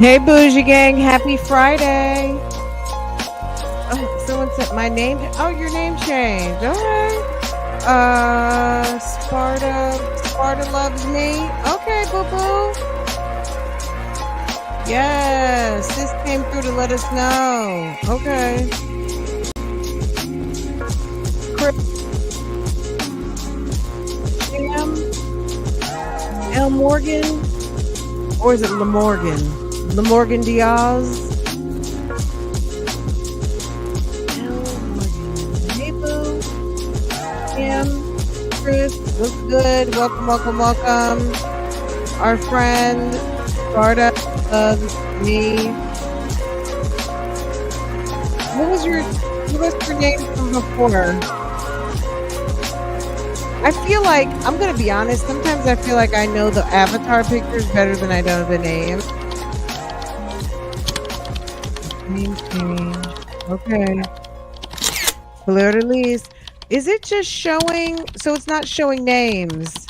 Hey, Bougie Gang. Happy Friday. Oh, someone said my name. Oh, your name changed. All right. Sparta loves me. Okay, boo boo. Yes, sis came through to let us know. Okay. Chris L. Morgan, or is it Lamorgan? Lamorgan Diaz. Hey, boo. Kim, Chris, what's good? Welcome. Our friend Sparta loves me. What was your name from before? I feel like, I'm going to be honest, sometimes I feel like I know the avatar pictures better than I know the name. Name change. Okay. Fleur de lis. Is it just showing? So it's not showing names.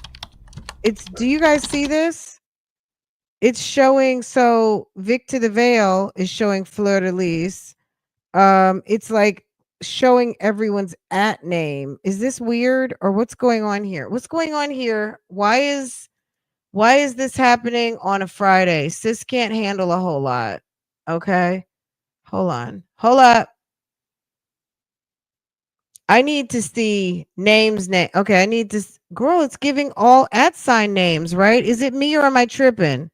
Do you guys see this? It's showing, so Vic to the Veil is showing Fleur de lis. It's like showing everyone's at name. Is this weird or what's going on here? What's going on here? Why is this happening on a Friday? Sis can't handle a whole lot. Okay. Hold on. Hold up. I need to see names. Okay, I need to. Girl, it's giving all at sign names, right? Is it me or am I tripping?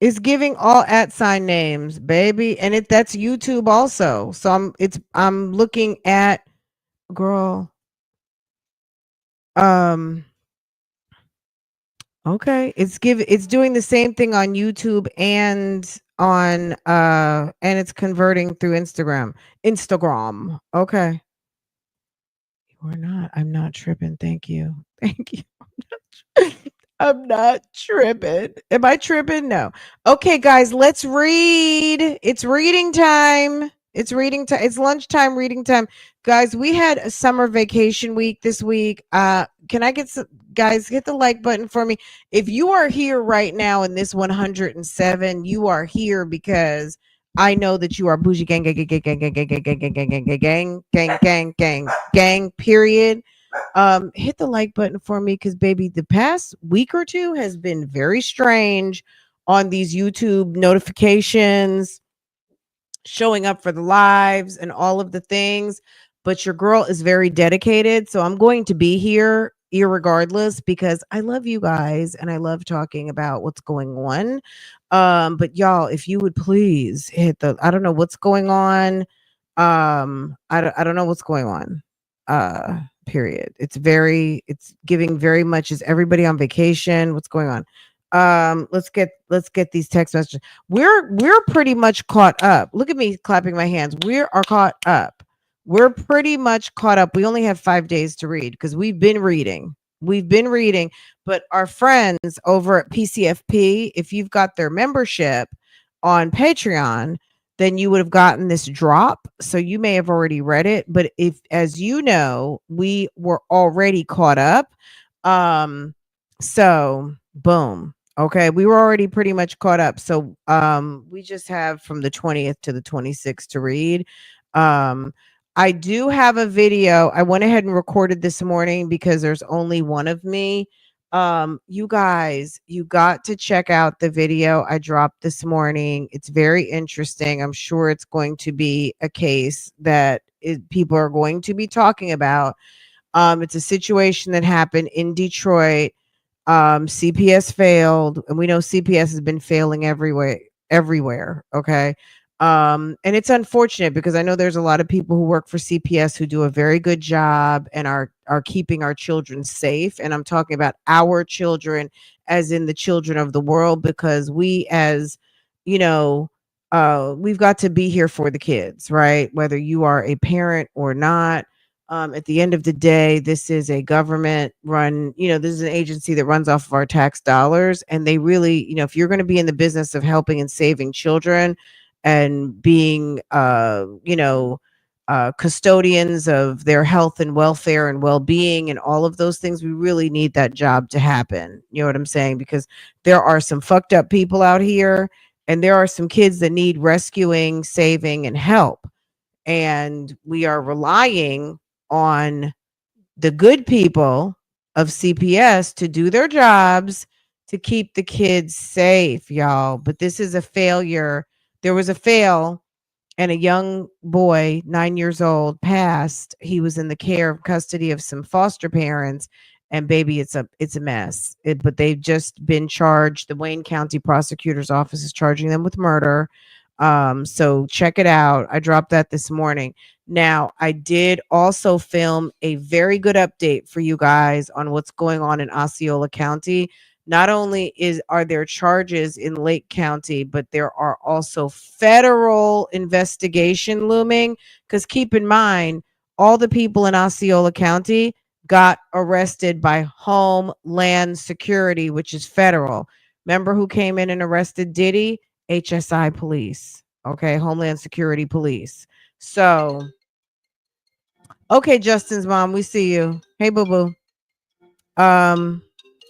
It's giving all at sign names, baby, and that's YouTube also. So I'm looking at, girl. Okay, it's doing the same thing on YouTube and on and it's converting through Instagram. Okay. We're not. I'm not tripping. Thank you. Thank you. I'm not tripping. Am I tripping? No. Okay, guys, let's read. It's reading time. It's reading time. It's lunchtime reading time. Guys, we had a summer vacation week this week. Can I get some guys hit the like button for me? If you are here right now in this 107, you are here because I know that you are bougie gang, gang, period. Hit the like button for me because baby, the past week or two has been very strange on these YouTube notifications, showing up for the lives and all of the things. But your girl is very dedicated. So I'm going to be here irregardless because I love you guys and I love talking about what's going on. But y'all, if you would please hit I don't know what's going on. I don't know what's going on. Period. It's giving very much. Is everybody on vacation? What's going on? Let's get these text messages. We're pretty much caught up. Look at me clapping my hands. We are caught up. We're pretty much caught up. We only have 5 days to read because we've been reading, but our friends over at PCFP, if you've got their membership on Patreon, then you would have gotten this drop. So you may have already read it. But if, as you know, we were already caught up. So boom. Okay. We were already pretty much caught up. So we just have from the 20th to the 26th to read. I do have a video. I went ahead and recorded this morning because there's only one of me. You guys, you got to check out the video I dropped this morning. It's very interesting. I'm sure it's going to be a case that people are going to be talking about. It's a situation that happened in Detroit. CPS failed, and we know CPS has been failing everywhere. Okay. And it's unfortunate because I know there's a lot of people who work for CPS who do a very good job and are keeping our children safe. And I'm talking about our children as in the children of the world, because we, as you know, we've got to be here for the kids, right? Whether you are a parent or not. At the end of the day, this is a government run, this is an agency that runs off of our tax dollars. And they really, if you're going to be in the business of helping and saving children, and being custodians of their health and welfare and well-being and all of those things. We really need that job to happen. You know what I'm saying? Because there are some fucked up people out here, and there are some kids that need rescuing, saving, and help. And we are relying on the good people of CPS to do their jobs to keep the kids safe, y'all. But this is a failure. There was a fail, and a young boy, 9 years old, passed. He was in the care of custody of some foster parents, and baby, it's a mess. But they've just been charged. The Wayne County Prosecutor's Office is charging them with murder. So check it out. I dropped that this morning. Now, I did also film a very good update for you guys on what's going on in Osceola County. Not only are there charges in Lake County, but there are also federal investigation looming. Because keep in mind, all the people in Osceola County got arrested by Homeland Security, which is federal. Remember who came in and arrested Diddy? HSI police. Okay, Homeland Security police. So, okay, Justin's mom, we see you. Hey, boo boo.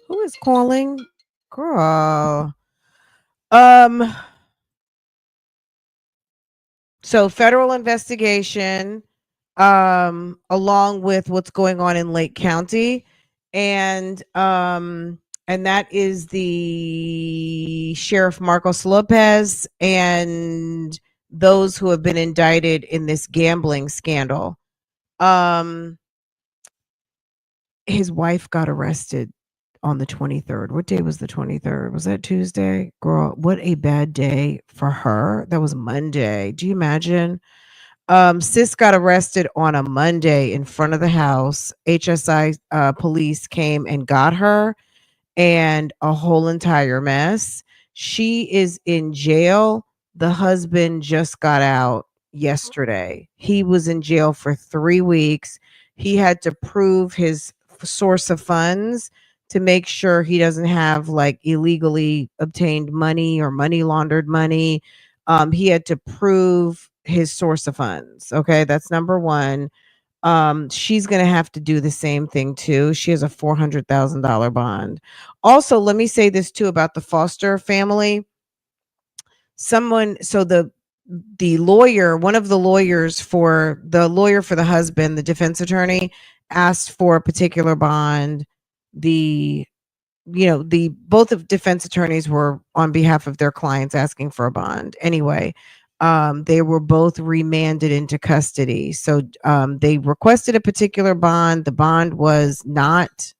Who is calling? Girl. Um, so federal investigation, along with what's going on in Lake County, and that is the Sheriff Marcos Lopez and those who have been indicted in this gambling scandal. His wife got arrested on the 23rd. What day was the 23rd? Was that Tuesday? Girl, what a bad day for her. That was Monday. Do you imagine? Sis got arrested on a Monday in front of the house. HSI police came and got her, and a whole entire mess. She is in jail. The husband just got out yesterday. He was in jail for 3 weeks. He had to prove his source of funds to make sure he doesn't have like illegally obtained money or money laundered money. He had to prove his source of funds. Okay, that's number one. She's going to have to do the same thing too. She has a $400,000 bond. Also, let me say this too about the Foster family. The lawyer, one of the lawyers for the husband, the defense attorney, asked for a particular bond. The both of defense attorneys were on behalf of their clients asking for a bond. Anyway, they were both remanded into custody. So they requested a particular bond. The bond was not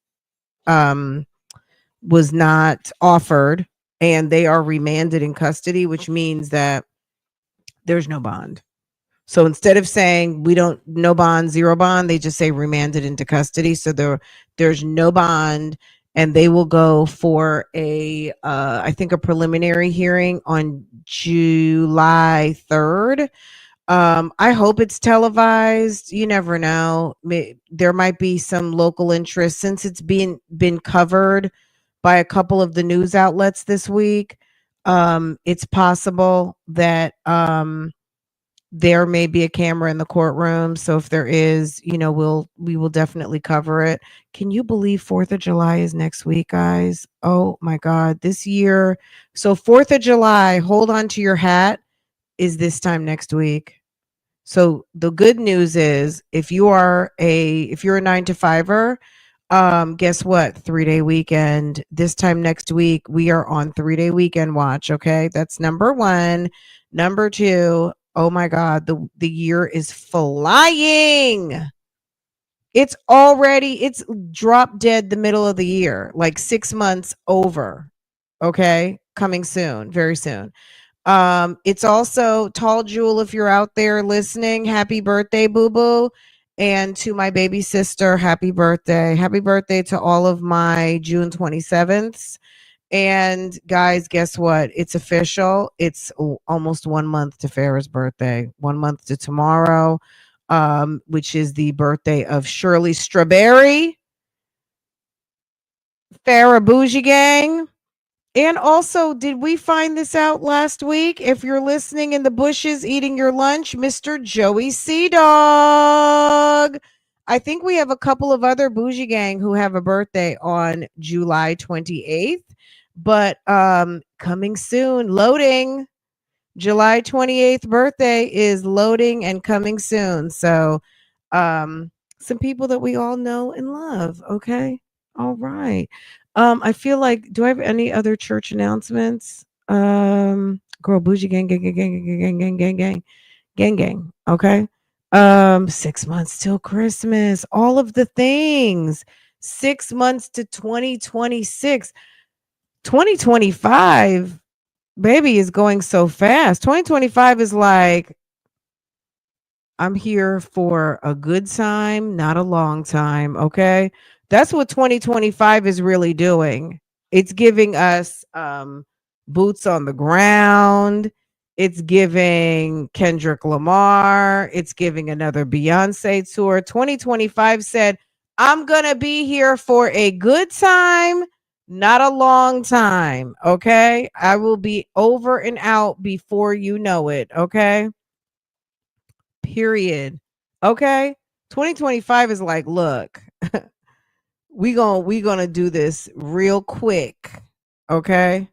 offered, and they are remanded in custody, which means that there's no bond. So instead of saying no bond, zero bond, they just say remanded into custody. So there's no bond, and they will go for I think a preliminary hearing on July 3rd. I hope it's televised. You never know. There might be some local interest since it's been covered by a couple of the news outlets this week. It's possible that there may be a camera in the courtroom. So if there is, we will definitely cover it. Can you believe 4th of July is next week, guys? Oh my God, this year. So 4th of July, hold on to your hat, is this time next week. So the good news is if you're a 9-to-5er, guess what? 3-day weekend. This time next week, we are on 3-day weekend watch. Okay. That's number one. Number two, oh my God, the year is flying. It's drop dead the middle of the year, like 6 months over. Okay. Coming soon, very soon. It's also Tall Jewel, if you're out there listening, happy birthday, boo boo. And to my baby sister, happy birthday. Happy birthday to all of my June 27th. And guys, guess what? It's official. It's almost 1 month to Farrah's birthday. 1 month to tomorrow, which is the birthday of Shirley Strawberry, Farrah Bougie Gang. And also, did we find this out last week? If you're listening in the bushes eating your lunch, Mr. Joey Sea Dog. I think we have a couple of other Bougie Gang who have a birthday on July 28th, but coming soon, loading. July 28th birthday is loading and coming soon. So, some people that we all know and love. Okay. All right. I feel like, do I have any other church announcements? Girl, Bougie Gang, gang, gang, gang, gang, gang, gang, gang, gang, gang, gang. Okay. 6 months till Christmas. All of the things. 6 months to 2026. 2025 baby is going so fast. 2025 is like, I'm here for a good time, not a long time. Okay. That's what 2025 is really doing. It's giving us boots on the ground. It's giving Kendrick Lamar. It's giving another Beyonce tour. 2025 said, I'm going to be here for a good time, not a long time. Okay. I will be over and out before you know it. Okay. Period. Okay. 2025 is like, look, we gonna do this real quick. Okay.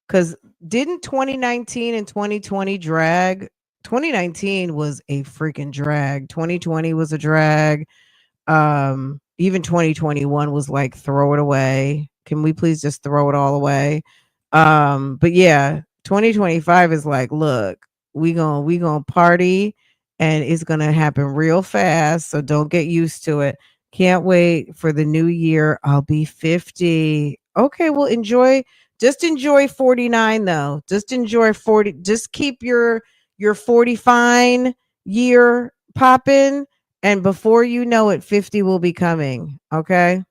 Cause didn't 2019 and 2020 drag? 2019 was a freaking drag. 2020 was a drag. Even 2021 was like, throw it away. Can we please just throw it all away? But yeah, 2025 is like, look, we gonna party and it's gonna happen real fast. So don't get used to it. Can't wait for the new year. I'll be 50. Okay, well, just enjoy 49 though. Just enjoy 40. Just keep your 40 fine year popping, and before you know it, 50 will be coming. Okay.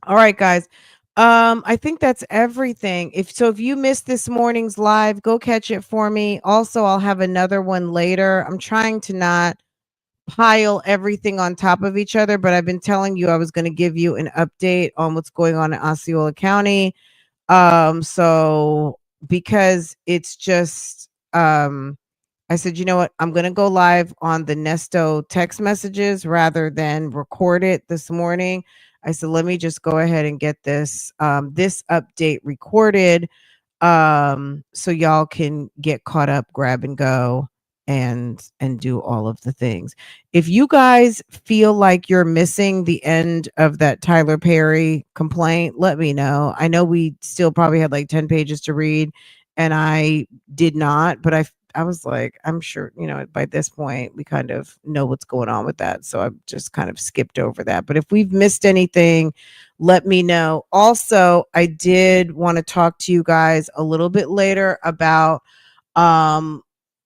All right, guys. I think that's everything. If you missed this morning's live, go catch it for me. Also, I'll have another one later. I'm trying to not pile everything on top of each other, but I've been telling you I was going to give you an update on what's going on in Osceola County. So because it's just I said, you know what? I'm going to go live on the Nesto text messages rather than record it this morning. I said, let me just go ahead and get this update recorded, so y'all can get caught up, grab and go, and do all of the things. If you guys feel like you're missing the end of that Tyler Perry complaint, let me know. I know we still probably had like 10 pages to read, and I did not, but I was like, I'm sure, by this point we kind of know what's going on with that. So I've just kind of skipped over that. But if we've missed anything, let me know. Also, I did want to talk to you guys a little bit later about um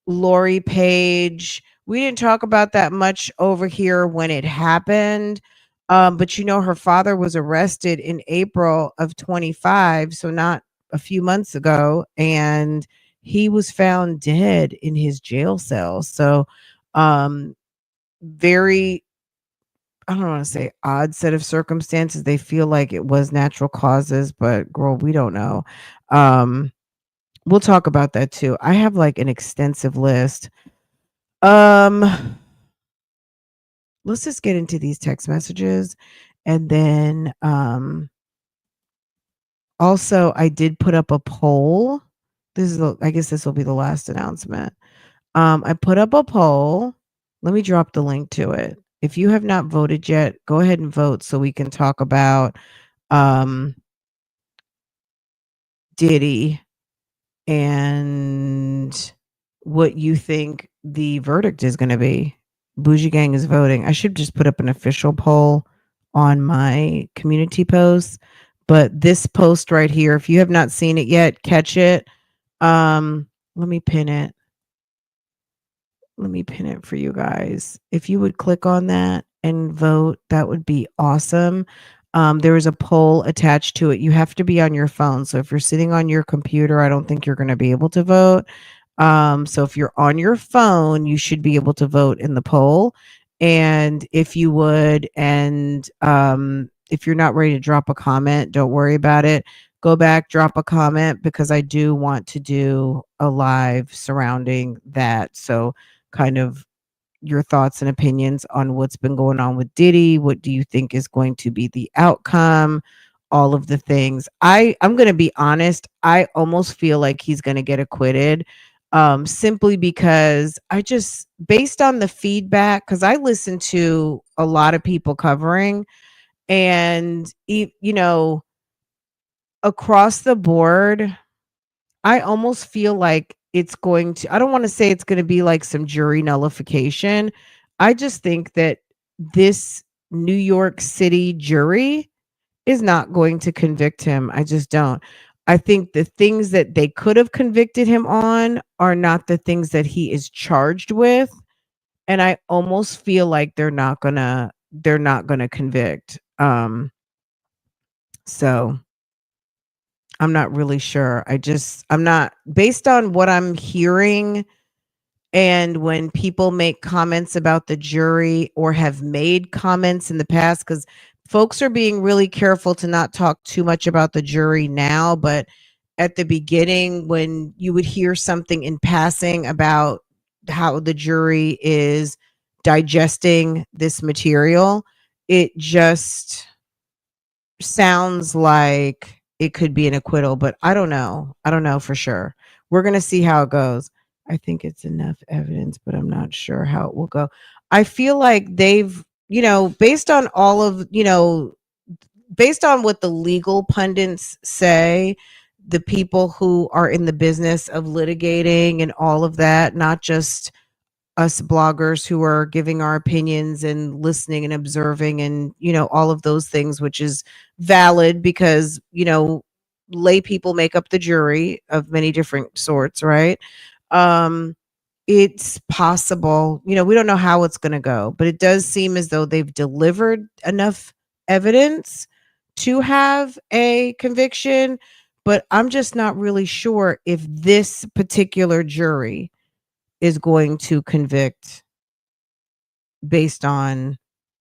Lori Page. We didn't talk about that much over here when it happened. But her father was arrested in April of 25, so not a few months ago, and he was found dead in his jail cell. So very, I don't want to say odd set of circumstances. They feel like it was natural causes, but girl, we don't know. Um, we'll talk about that too. I have like an extensive list. Let's just get into these text messages, and then also I did put up a poll. I guess this will be the last announcement. I put up a poll. Let me drop the link to it. If you have not voted yet, go ahead and vote so we can talk about Diddy and what you think the verdict is going to be. Bougie Gang is voting. I should just put up an official poll on my community post. But this post right here, if you have not seen it yet, catch it. Let me pin it. Let me pin it for you guys. If you would click on that and vote, that would be awesome. There is a poll attached to it. You have to be on your phone. So if you're sitting on your computer, I don't think you're going to be able to vote. So if you're on your phone, you should be able to vote in the poll. And if you would, and If you're not ready to drop a comment, don't worry about it. Go back, drop a comment, because I do want to do a live surrounding that. So kind of your thoughts and opinions on what's been going on with Diddy. What do you think is going to be the outcome? All of the things. I'm going to be honest, I almost feel like he's going to get acquitted, simply because I just, based on the feedback, cuz I listen to a lot of people covering, and across the board, I almost feel like it's going to, I don't want to say it's going to be like some jury nullification. I just think that this New York City jury is not going to convict him. I just don't. I think the things that they could have convicted him on are not the things that he is charged with, and I almost feel like they're not going to convict. So I'm not really sure. I'm not, based on what I'm hearing. And when people make comments about the jury or have made comments in the past, because folks are being really careful to not talk too much about the jury now, but at the beginning, when you would hear something in passing about how the jury is digesting this material, it just sounds like it could be an acquittal, but I don't know. I don't know for sure. We're going to see how it goes. I think it's enough evidence, but I'm not sure how it will go. I feel like they've, based on all of, based on what the legal pundits say, the people who are in the business of litigating and all of that, not just us bloggers who are giving our opinions and listening and observing and all of those things, which is valid because lay people make up the jury of many different sorts, right? um it's possible, we don't know how it's going to go, but it does seem as though they've delivered enough evidence to have a conviction, but I'm just not really sure if this particular jury is going to convict based on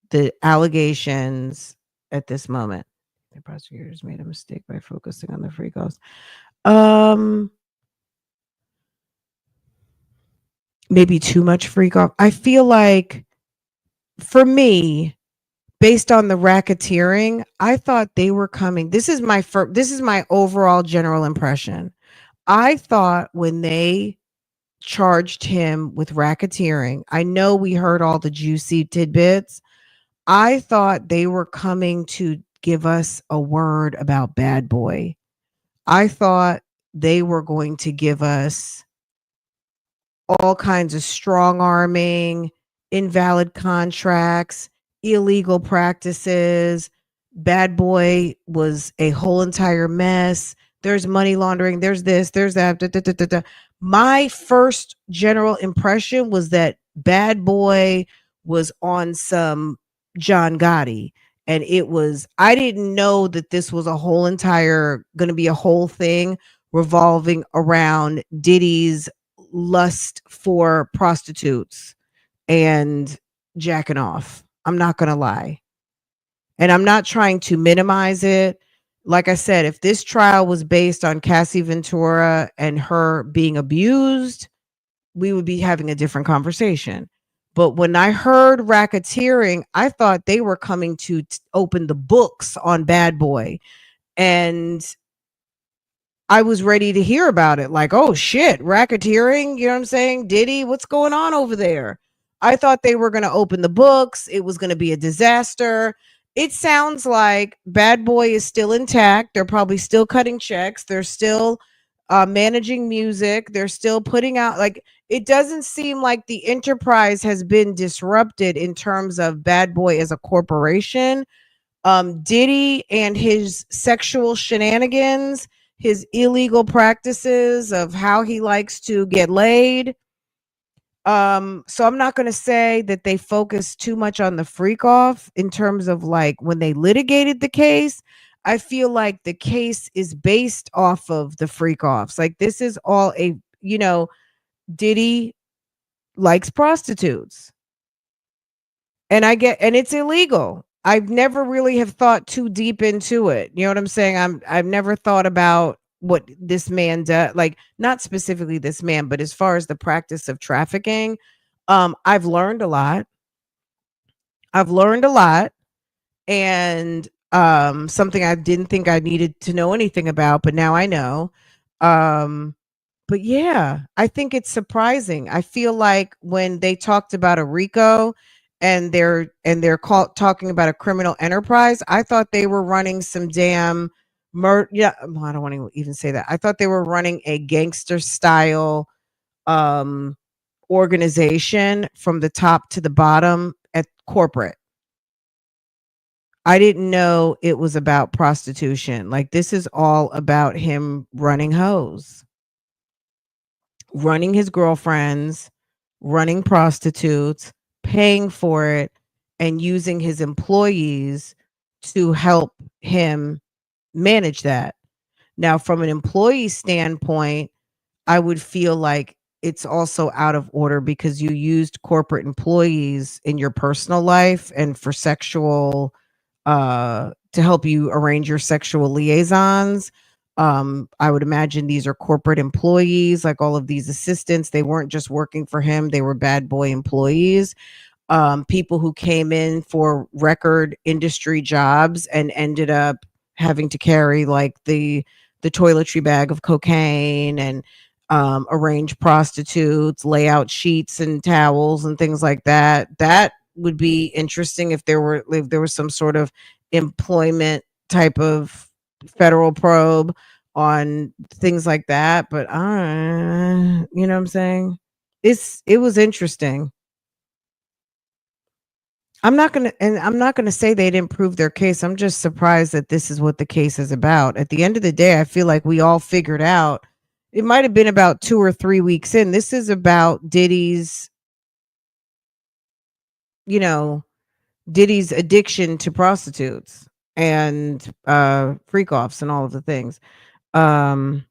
the allegations at this moment. The prosecutors made a mistake by focusing on the freak offs. Maybe too much freak off. I feel like, for me, based on the racketeering, I thought they were coming. This is my overall general impression. I thought when they charged him with racketeering, I know we heard all the juicy tidbits. I thought they were coming to give us a word about Bad Boy. I thought they were going to give us all kinds of strong arming, invalid contracts, illegal practices. Bad Boy was a whole entire mess. There's money laundering. There's this, there's that. Da, da, da, da, da. My first general impression was that Bad Boy was on some John Gotti. And I didn't know that this was going to be a whole thing revolving around Diddy's lust for prostitutes and jacking off. I'm not going to lie. And I'm not trying to minimize it. Like I said, if this trial was based on Cassie Ventura and her being abused, we would be having a different conversation. But when I heard racketeering, I thought they were coming to open the books on Bad Boy. And I was ready to hear about it. Like, oh shit, racketeering, you know what I'm saying? Diddy, what's going on over there? I thought they were going to open the books. It was going to be a disaster. It sounds like Bad Boy is still intact. They're probably still cutting checks. They're still managing music. They're still putting out, like, it doesn't seem like the enterprise has been disrupted in terms of Bad Boy as a corporation. Diddy and his sexual shenanigans, his illegal practices of how he likes to get laid. So I'm not going to say that they focus too much on the freak off in terms of like when they litigated the case. I feel like the case is based off of the freak offs. Like this is all Diddy likes prostitutes. And it's illegal. I've never really have thought too deep into it. You know what I'm saying? I've never thought about what this man does, like not specifically this man, but as far as the practice of trafficking, I've learned a lot. I've learned a lot, and something I didn't think I needed to know anything about, but now I know. Um but yeah, I think it's surprising. I feel like when they talked about a RICO talking about a criminal enterprise, I thought they were running some damn yeah, well, I don't want to even say that. I thought they were running a gangster style um organization from the top to the bottom at corporate. I didn't know it was about prostitution. Like this is all about him running hoes, running his girlfriends, running prostitutes, paying for it, and using his employees to help him manage that. Now, from an employee standpoint, I would feel like it's also out of order because you used corporate employees in your personal life and for sexual to help you arrange your sexual liaisons. I would imagine these are corporate employees, like all of these assistants. They weren't just working for him, they were bad boy employees, people who came in for record industry jobs and ended up having to carry like the toiletry bag of cocaine and arrange prostitutes, lay out sheets and towels and things like that. That would be interesting if there was some sort of employment type of federal probe on things like that. But you know what I'm saying? It was interesting. I'm not gonna say they didn't prove their case. I'm just surprised that this is what the case is about. At the end of the day, I feel like we all figured out. It might have been about 2 or 3 weeks in. This is about you know, Diddy's addiction to prostitutes and freak offs and all of the things. Um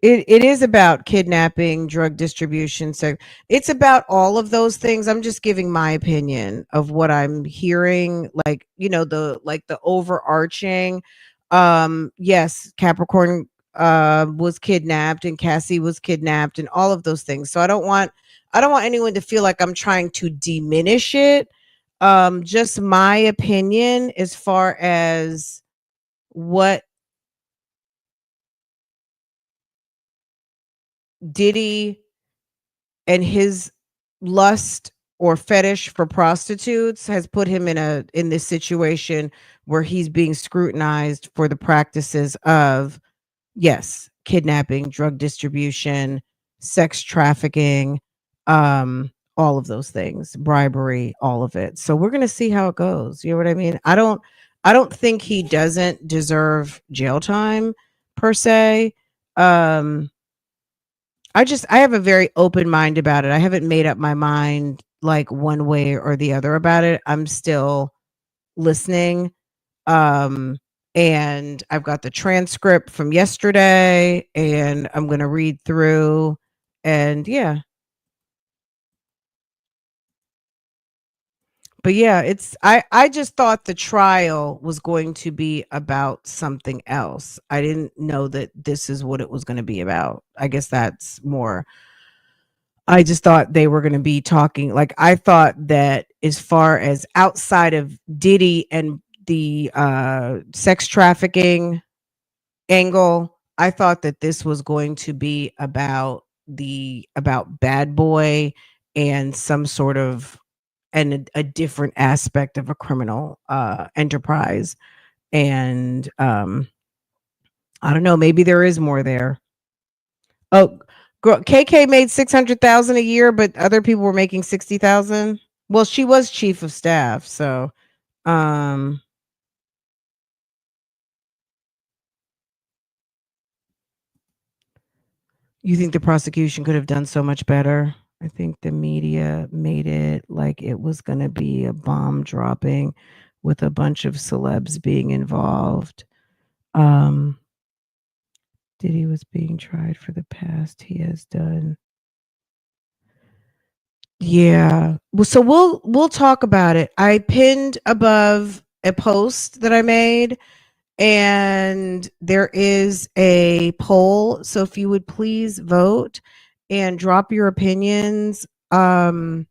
it is about kidnapping, drug distribution, so it's about all of those things. I'm just giving my opinion of what I'm hearing, like, the overarching, yes, Capricorn, was kidnapped and Cassie was kidnapped and all of those things. So I don't want anyone to feel like I'm trying to diminish it. Just my opinion as far as what Diddy and his lust or fetish for prostitutes has put him in this situation where he's being scrutinized for the practices of, yes, kidnapping, drug distribution, sex trafficking, all of those things, bribery, all of it. So we're going to see how it goes. You know what I mean? I don't think he doesn't deserve jail time per se. um I have a very open mind about it. I haven't made up my mind like one way or the other about it. I'm still listening. Um and I've got the transcript from yesterday and I'm going to read through, and yeah. But yeah, I just thought the trial was going to be about something else. I didn't know that this is what it was going to be about. I guess that's more. I just thought they were going to be talking, like, I thought that as far as outside of Diddy and the sex trafficking angle, I thought that this was going to be about Bad Boy and some sort of and a different aspect of a criminal enterprise. And I don't know, maybe there is more there. Oh, KK made 600,000 a year, but other people were making 60,000. Well, she was chief of staff, so um you think the prosecution could have done so much better? I think the media made it like it was going to be a bomb dropping with a bunch of celebs being involved. Um Diddy was being tried for the past he has done. Yeah. Well, so we'll talk about it. I pinned above a post that I made, and there is a poll. So if you would please vote and drop your opinions, and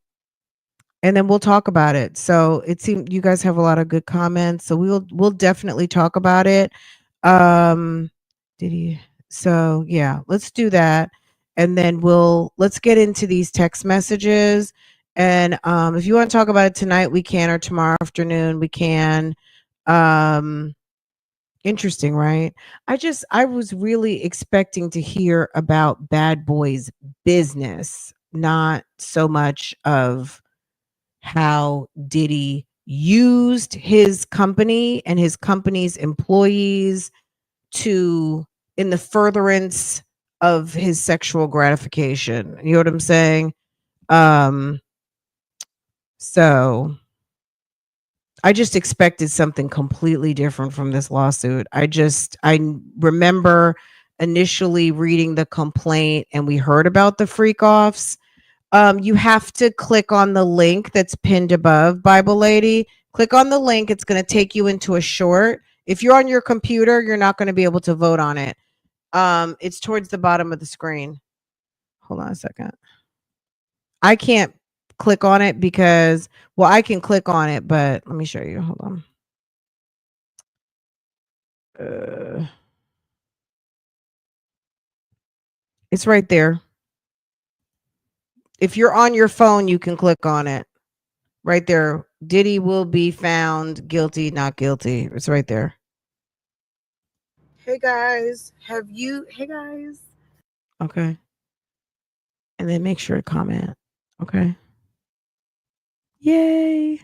then we'll talk about it. So it seemed you guys have a lot of good comments, so we'll definitely talk about it. Um, did he? So yeah, let's do that, and then let's get into these text messages. And if you want to talk about it tonight, we can, or tomorrow afternoon, we can. Um, Interesting, right? I was really expecting to hear about Bad Boy's business, not so much of how Diddy used his company and his company's employees to in the furtherance of his sexual gratification. You know what I'm saying? Um so I just expected something completely different from this lawsuit. I remember initially reading the complaint and we heard about the freak offs. You have to click on the link that's pinned above, Bible Lady. Click on the link. It's going to take you into a short. If you're on your computer, you're not going to be able to vote on it. It's towards the bottom of the screen. Hold on a second. I can't click on it because, well, I can click on it, but let me show you. Hold on. It's right there. If you're on your phone, you can click on it. Right there. Diddy will be found guilty, not guilty. It's right there. Hey guys, hey guys. Okay. And then make sure to comment. Okay. Yay.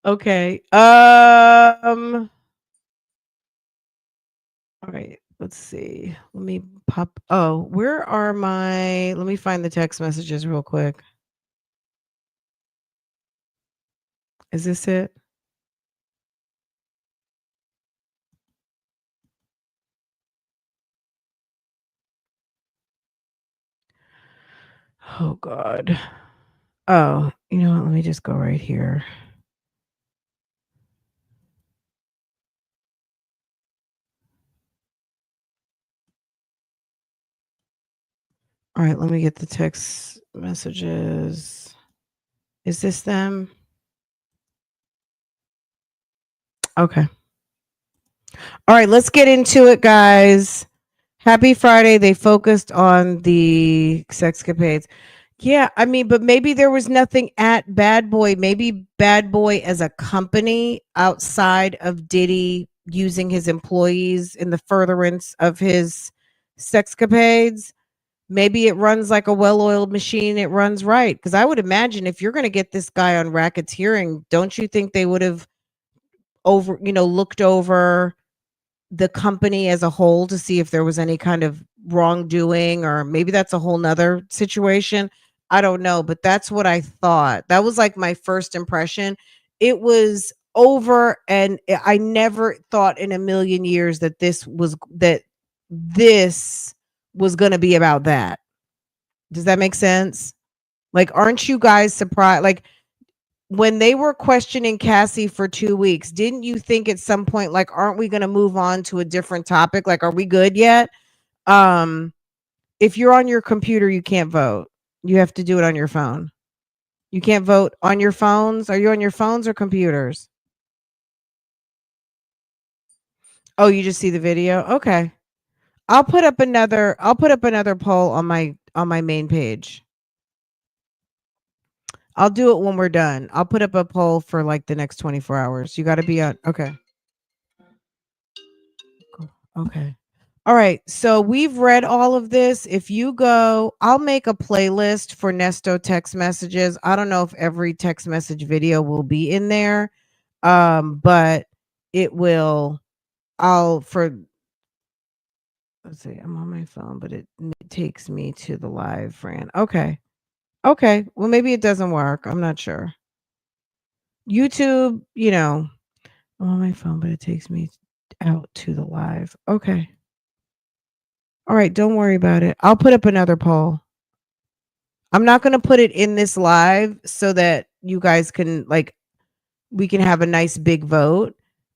Okay. All right. Let's see. Let me pop. Oh, let me find the text messages real quick. Is this it? Oh God. Oh, you know what? Let me just go right here. All right, let me get the text messages. Is this them? Okay. All right, let's get into it, guys. Happy Friday. They focused on the sexcapades. Yeah, I mean, but maybe there was nothing at Bad Boy. Maybe Bad Boy as a company outside of Diddy using his employees in the furtherance of his sexcapades. Maybe it runs like a well-oiled machine. It runs right. Because I would imagine if you're going to get this guy on racketeering, don't you think they would have looked over the company as a whole to see if there was any kind of wrongdoing, or maybe that's a whole nother situation. I don't know, but that's what I thought. That was like my first impression. It was over, and I never thought in a million years that this was going to be about that. Does that make sense? Like, aren't you guys surprised? Like, when they were questioning Cassie for 2 weeks, didn't you think at some point, like, aren't we going to move on to a different topic? Like, are we good yet? Um, if you're on your computer, you can't vote. You have to do it on your phone. You can't vote on your phones. Are you on your phones or computers? Oh, you just see the video? Okay. I'll put up another poll on my main page. I'll do it when we're done. I'll put up a poll for like the next 24 hours. You got to be on. Okay. Okay. All right. So we've read all of this. If you go, I'll make a playlist for Nesto text messages. I don't know if every text message video will be in there. But it will. I'll for let's see, I'm on my phone, but it takes me to the live, Fran. Okay. Okay. Well, maybe it doesn't work. I'm not sure. YouTube, I'm on my phone, but it takes me out to the live. Okay. All right, don't worry about it. I'll put up another poll. I'm not going to put it in this live so that you guys can, like, we can have a nice big vote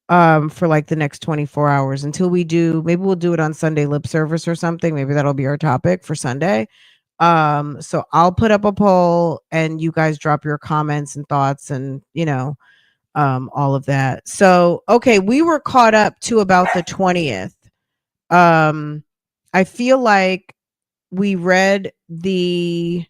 for like the next 24 hours until we do. Maybe we'll do it on Sunday lip service or something. Maybe that'll be our topic for Sunday. So I'll put up a poll and you guys drop your comments and thoughts and, all of that. So, okay, we were caught up to about the 20th. I feel like we read the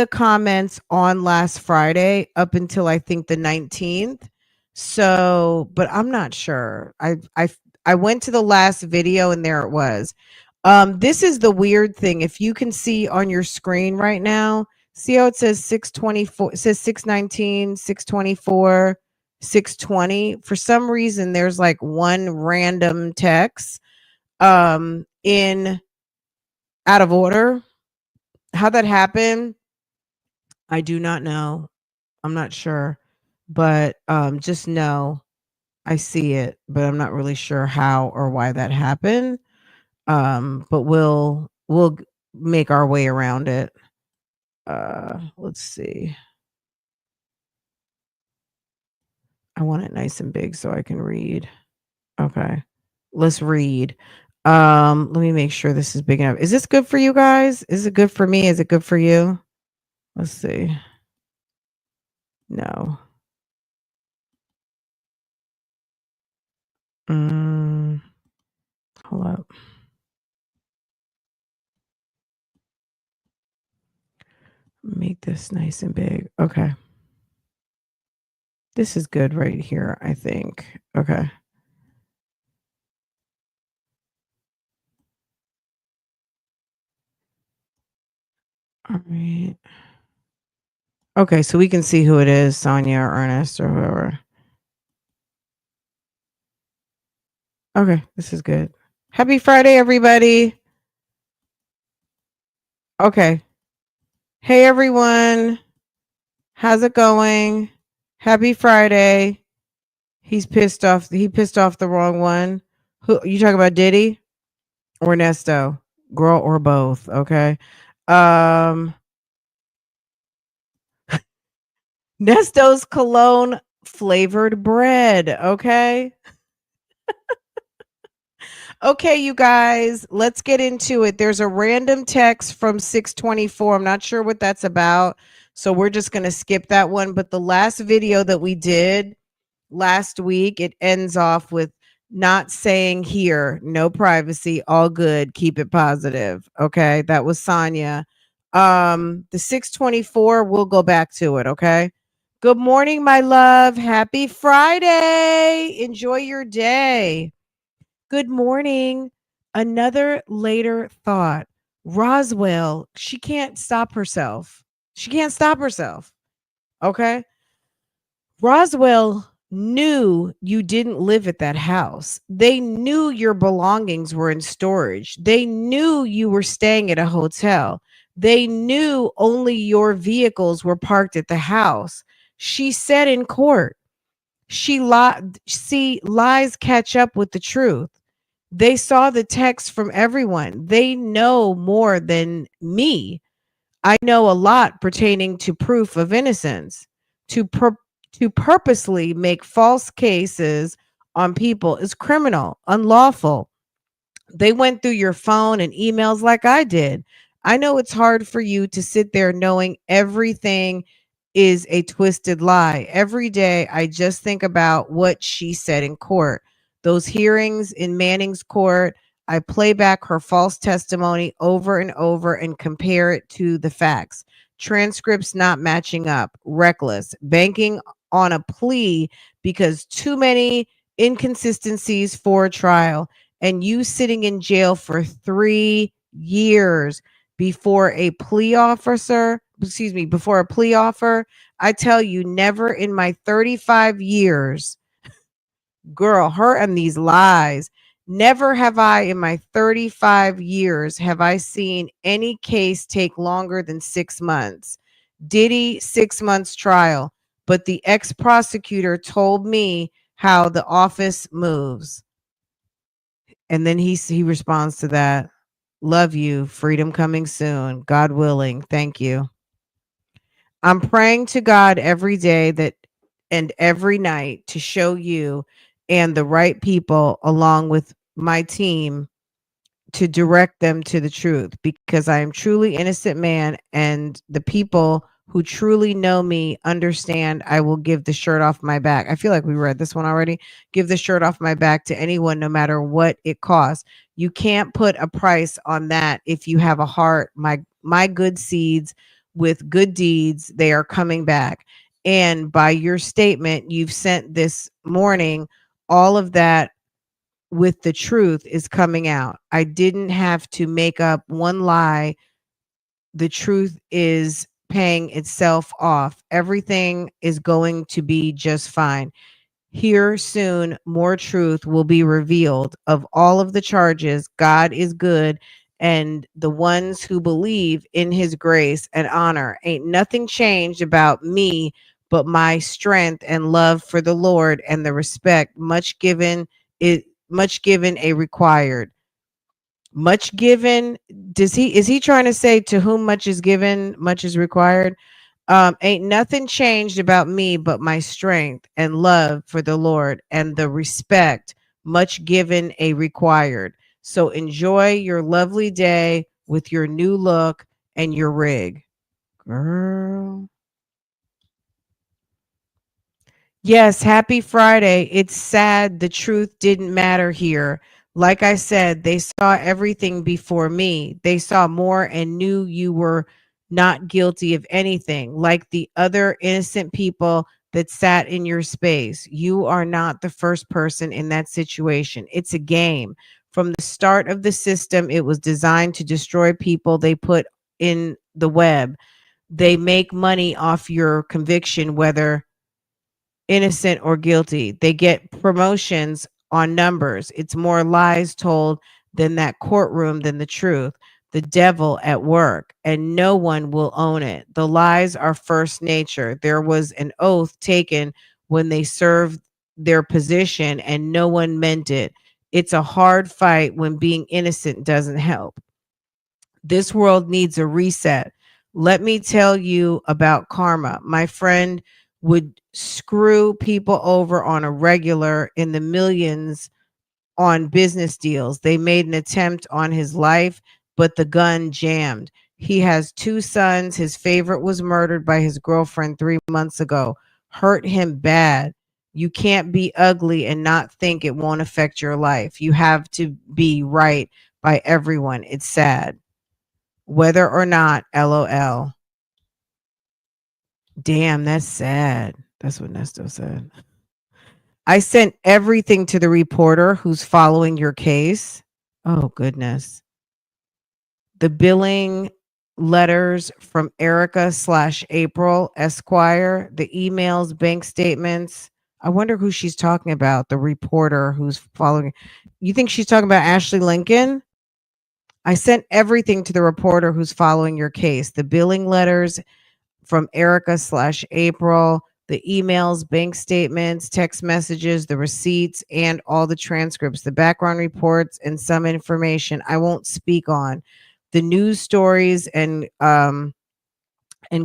comments on last Friday up until I think the 19th. So, but I'm not sure. I went to the last video and there it was. This is the weird thing. If you can see on your screen right now, see how it says 624, it says 619, 624, 620. For some reason, there's like one random text in out of order. How that happened, I do not know. I'm not sure. But just know I see it, but I'm not really sure how or why that happened. But we'll make our way around it. Let's see. I want it nice and big so I can read. Okay. Let's read. Let me make sure this is big enough. Is this good for you guys? Is it good for me? Is it good for you? Let's see. No. Hold up. Make this nice and big. Okay. This is good right here, I think. Okay. All right. Okay, so we can see who it is, Sonya or Ernest or whoever. Okay, this is good. Happy Friday, everybody. Okay. Hey, everyone. How's it going? Happy Friday. He's pissed off. He pissed off the wrong one. Who you talking about, Diddy or Nesto? Girl or both, okay? Nesto's cologne flavored bread, okay? Okay, you guys, let's get into it. There's a random text from 624. I'm not sure what that's about. So we're just going to skip that one. But the last video that we did last week, it ends off with not saying here, no privacy, all good, keep it positive. Okay, that was Sonya. The 624, we'll go back to it. Okay. Good morning, my love. Happy Friday. Enjoy your day. Good morning. Another later thought. Roswell, she can't stop herself. She can't stop herself. Okay. Roswell knew you didn't live at that house. They knew your belongings were in storage. They knew you were staying at a hotel. They knew only your vehicles were parked at the house. She said in court, she lied. See, lies catch up with the truth. They saw the text from everyone. They know more than me. I know a lot pertaining to proof of innocence. To purposely make false cases on people is criminal, unlawful. They went through your phone and emails like I did. I know it's hard for you to sit there knowing everything is a twisted lie. Every day, I just think about what she said in court. Those hearings in Manning's court, I play back her false testimony over and over and compare it to the facts. Transcripts not matching up, reckless, banking on a plea because too many inconsistencies for a trial, and you sitting in jail for 3 years before a plea officer, before a plea offer. I tell you, never in my 35 years, girl, her and these lies, never have I in my 35 years have I seen any case take longer than 6 months. Diddy 6 months trial, but the ex-prosecutor told me how the office moves. And then he responds to that. Love you. Freedom coming soon. God willing. Thank you. I'm praying to God every day that and every night to show you and the right people along with my team to direct them to the truth because I am truly innocent man and the people who truly know me understand I will give the shirt off my back. I feel like we read this one already. Give the shirt off my back to anyone no matter what it costs. You can't put a price on that if you have a heart. My good seeds with good deeds, they are coming back. And by your statement you've sent this morning, all of that with the truth is coming out. I didn't have to make up one lie. The truth is paying itself off. Everything is going to be just fine. Here soon, more truth will be revealed of all of the charges. God is good, and the ones who believe in his grace and honor. Ain't nothing changed about me but my strength and love for the Lord and the respect much given a required. Much given, does he is he trying to say to whom much is given, much is required? Ain't nothing changed about me but my strength and love for the Lord and the respect much given a required. So enjoy your lovely day with your new look and your rig. Girl. Yes, happy Friday. It's sad the truth didn't matter here. Like I said, they saw everything before me. They saw more and knew you were not guilty of anything, like the other innocent people that sat in your space. You are not the first person in that situation. It's a game. From the start of the system, it was designed to destroy people they put in the web. They make money off your conviction, whether innocent or guilty. They get promotions on numbers. It's more lies told than that courtroom than the truth. The devil at work, and no one will own it. The lies are first nature. There was an oath taken when they served their position, and no one meant it. It's a hard fight when being innocent doesn't help. This world needs a reset. Let me tell you about karma. My friend would screw people over on a regular in the millions on business deals. They made an attempt on his life, but the gun jammed. He has two sons. His favorite was murdered by his girlfriend 3 months ago. Hurt him bad. You can't be ugly and not think it won't affect your life. You have to be right by everyone. It's sad. Whether or not, LOL. Damn, that's sad. That's what Nesto said. I sent everything to the reporter who's following your case. Oh, goodness. The billing letters from Erica/April Esquire, the emails, bank statements. I wonder who she's talking about, the reporter who's following. You think she's talking about Ashley Lincoln? I sent everything to the reporter who's following your case. The billing letters from Erica/April, the emails, bank statements, text messages, the receipts, and all the transcripts, the background reports, and some information I won't speak on. The news stories and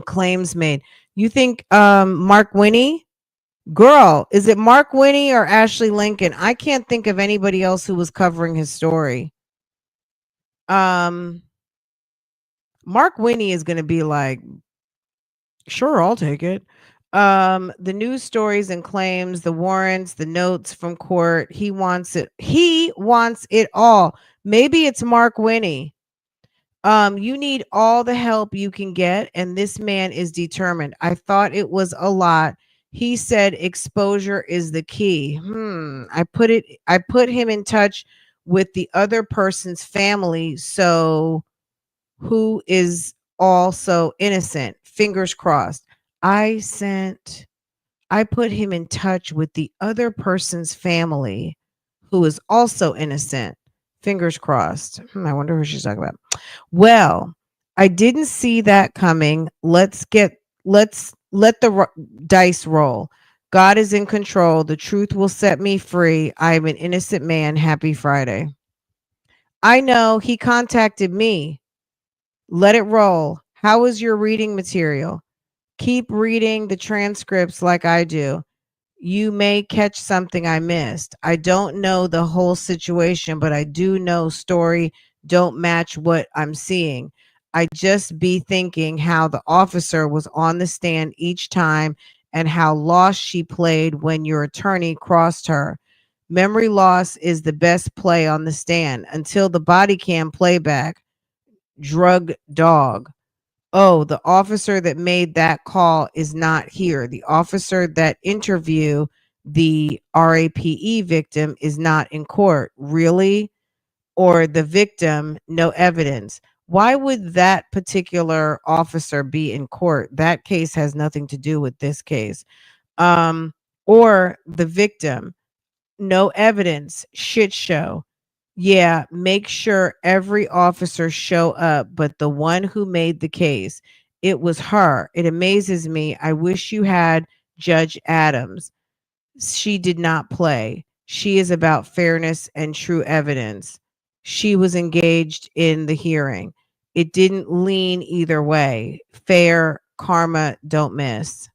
claims made. You think Mark Winnie? Girl, is it Mark Winnie or Ashley Lincoln? I can't think of anybody else who was covering his story. Um Mark Winnie is going to be like, sure, I'll take it. The news stories and claims, the warrants, the notes from court. He wants it. He wants it all. Maybe it's Mark Winnie. You need all the help you can get, and this man is determined. I thought it was a lot. He said exposure is the key. I put him in touch with the other person's family, so who is also innocent. Fingers crossed. I put him in touch with the other person's family who is also innocent. Fingers crossed. I wonder who she's talking about. Well, I didn't see that coming. Let's let the dice roll. God is in control. The truth will set me free. I am an innocent man. Happy Friday. I know he contacted me. Let it roll. How is your reading material? Keep reading the transcripts like I do. You may catch something I missed. I don't know the whole situation, but I do know story don't match what I'm seeing. I just be thinking how the officer was on the stand each time and how lost she played when your attorney crossed her. Memory loss is the best play on the stand until the body cam playback. Drug dog. Oh, the officer that made that call is not here. The officer that interviewed the RAPE victim is not in court. Really? Or the victim, no evidence. Why would that particular officer be in court? That case has nothing to do with this case. Um, or the victim, no evidence, shit show. Yeah, make sure every officer show up, but the one who made the case, it was her. It amazes me. I wish you had Judge Adams. She did not play. She is about fairness and true evidence. She was engaged in the hearing. It didn't lean either way. Fair karma, don't miss.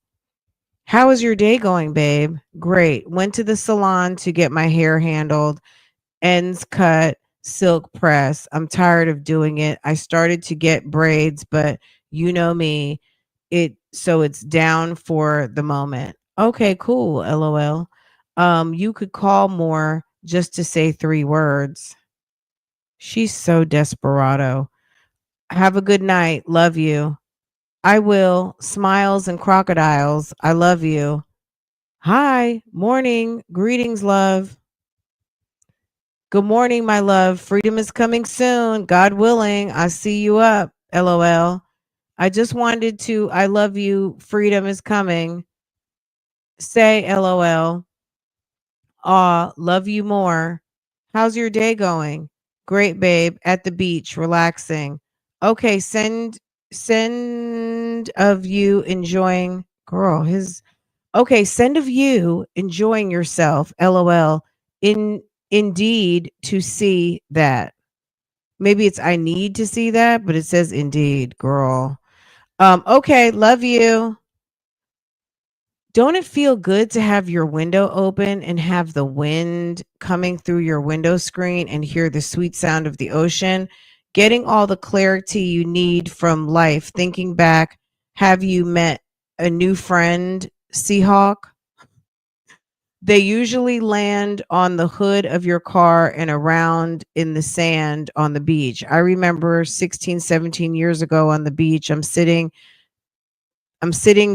How is your day going, babe? Great. Went to the salon to get my hair handled, ends cut, silk press. I'm tired of doing it. I started to get braids, but you know me, it's down for the moment. Okay, cool. LOL. You could call more just to say 3 words. She's so desperado. Have a good night. Love you. I will. Smiles and crocodiles. I love you. Hi. Morning. Greetings, love. Good morning, my love. Freedom is coming soon. God willing. I see you up. LOL. I just wanted to, I love you. Freedom is coming. Say LOL. Aw, love you more. How's your day going? Great, babe. At the beach, relaxing. Okay, send of you enjoying girl, his okay, send of you enjoying yourself. LOL. In indeed to see that. Maybe it's I need to see that, but it says indeed, girl. Okay, love you. Don't it feel good to have your window open and have the wind coming through your window screen and hear the sweet sound of the ocean? Getting all the clarity you need from life. Thinking back, have you met a new friend, Seahawk? They usually land on the hood of your car and around in the sand on the beach. I remember 16, 17 years ago on the beach, I'm sitting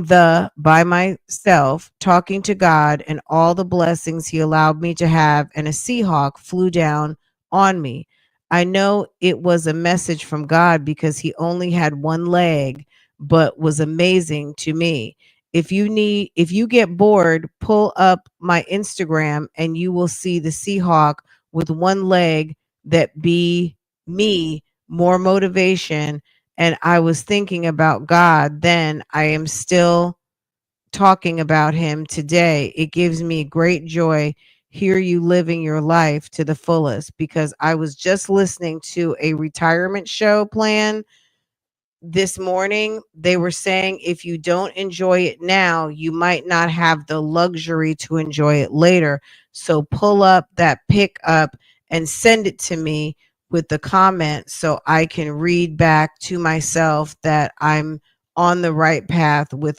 by myself talking to God and all the blessings he allowed me to have, and a Seahawk flew down on me. I know it was a message from God because he only had one leg, but was amazing to me. If you get bored, pull up my Instagram and you will see the Seahawk with one leg that be me, more motivation, and I was thinking about God then. I am still talking about him today. It gives me great joy hear you living your life to the fullest because I was just listening to a retirement show plan this morning. They were saying if you don't enjoy it now, you might not have the luxury to enjoy it later. So pull up that pick up and send it to me with the comment so I can read back to myself that I'm on the right path with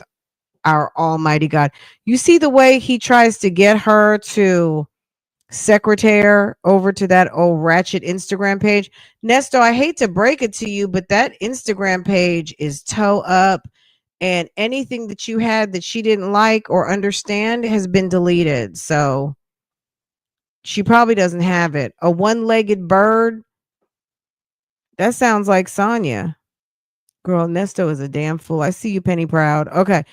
our Almighty God. You see the way he tries to get her to secretary over to that old ratchet Instagram page. Nesto, I hate to break it to you, but that Instagram page is toe up, and anything that you had that she didn't like or understand has been deleted. So she probably doesn't have it. A one-legged bird, that sounds like Sonya. Girl, Nesto is a damn fool. I see you, Penny Proud. Okay.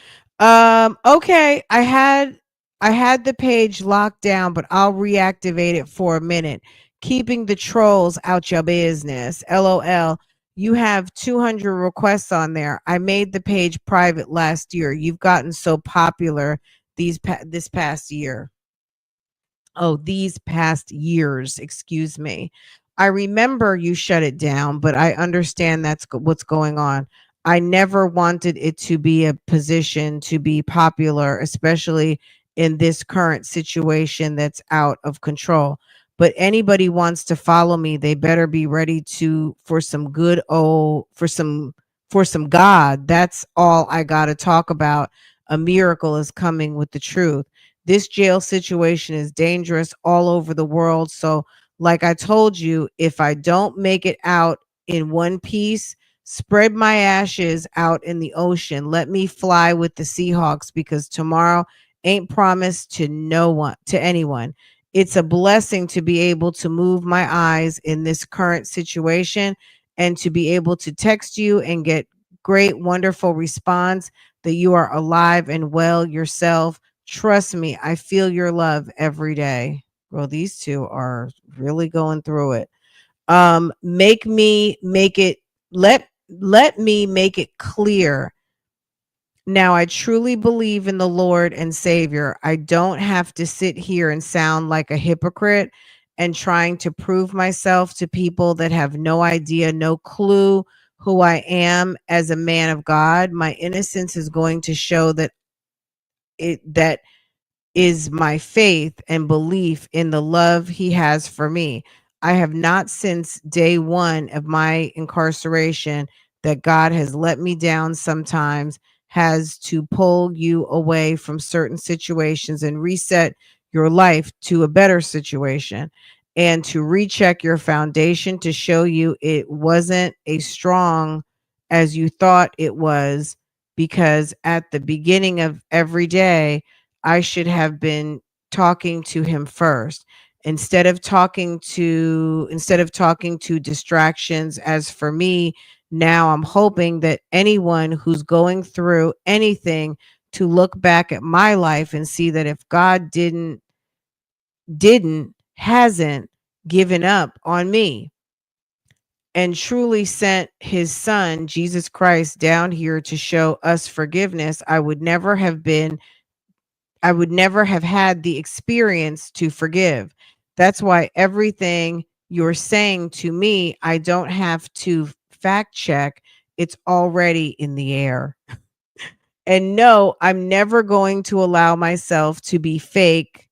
Okay. I had the page locked down, but I'll reactivate it for a minute. Keeping the trolls out your business. LOL. You have 200 requests on there. I made the page private last year. You've gotten so popular this past year. Oh, these past years, excuse me. I remember you shut it down, but I understand what's going on. I never wanted it to be a position to be popular, especially in this current situation that's out of control. But anybody wants to follow me, they better be ready to for some good old for some God. That's all I got to talk about. A miracle is coming with the truth. This jail situation is dangerous all over the world. So, like I told you, if I don't make it out in one piece, spread my ashes out in the ocean. Let me fly with the Seahawks because tomorrow ain't promised to no one, to anyone. It's a blessing to be able to move my eyes in this current situation and to be able to text you and get great, wonderful response that you are alive and well yourself. Trust me, I feel your love every day. Well, these two are really going through it. Make me make it let me make it clear. Now, I truly believe in the Lord and Savior. I don't have to sit here and sound like a hypocrite and trying to prove myself to people that have no idea, no clue who I am as a man of God. My innocence is going to show that is my faith and belief in the love he has for me. I have not since day one of my incarceration that God has let me down sometimes, has to pull you away from certain situations and reset your life to a better situation and to recheck your foundation to show you it wasn't as strong as you thought it was, because at the beginning of every day I should have been talking to him first instead of talking to distractions. As for me, now I'm hoping that anyone who's going through anything to look back at my life and see that if God hasn't given up on me and truly sent his son Jesus Christ down here to show us forgiveness, I would never have had the experience to forgive. That's why everything you're saying to me, I don't have to fact check. It's already in the air. And no, I'm never going to allow myself to be fake,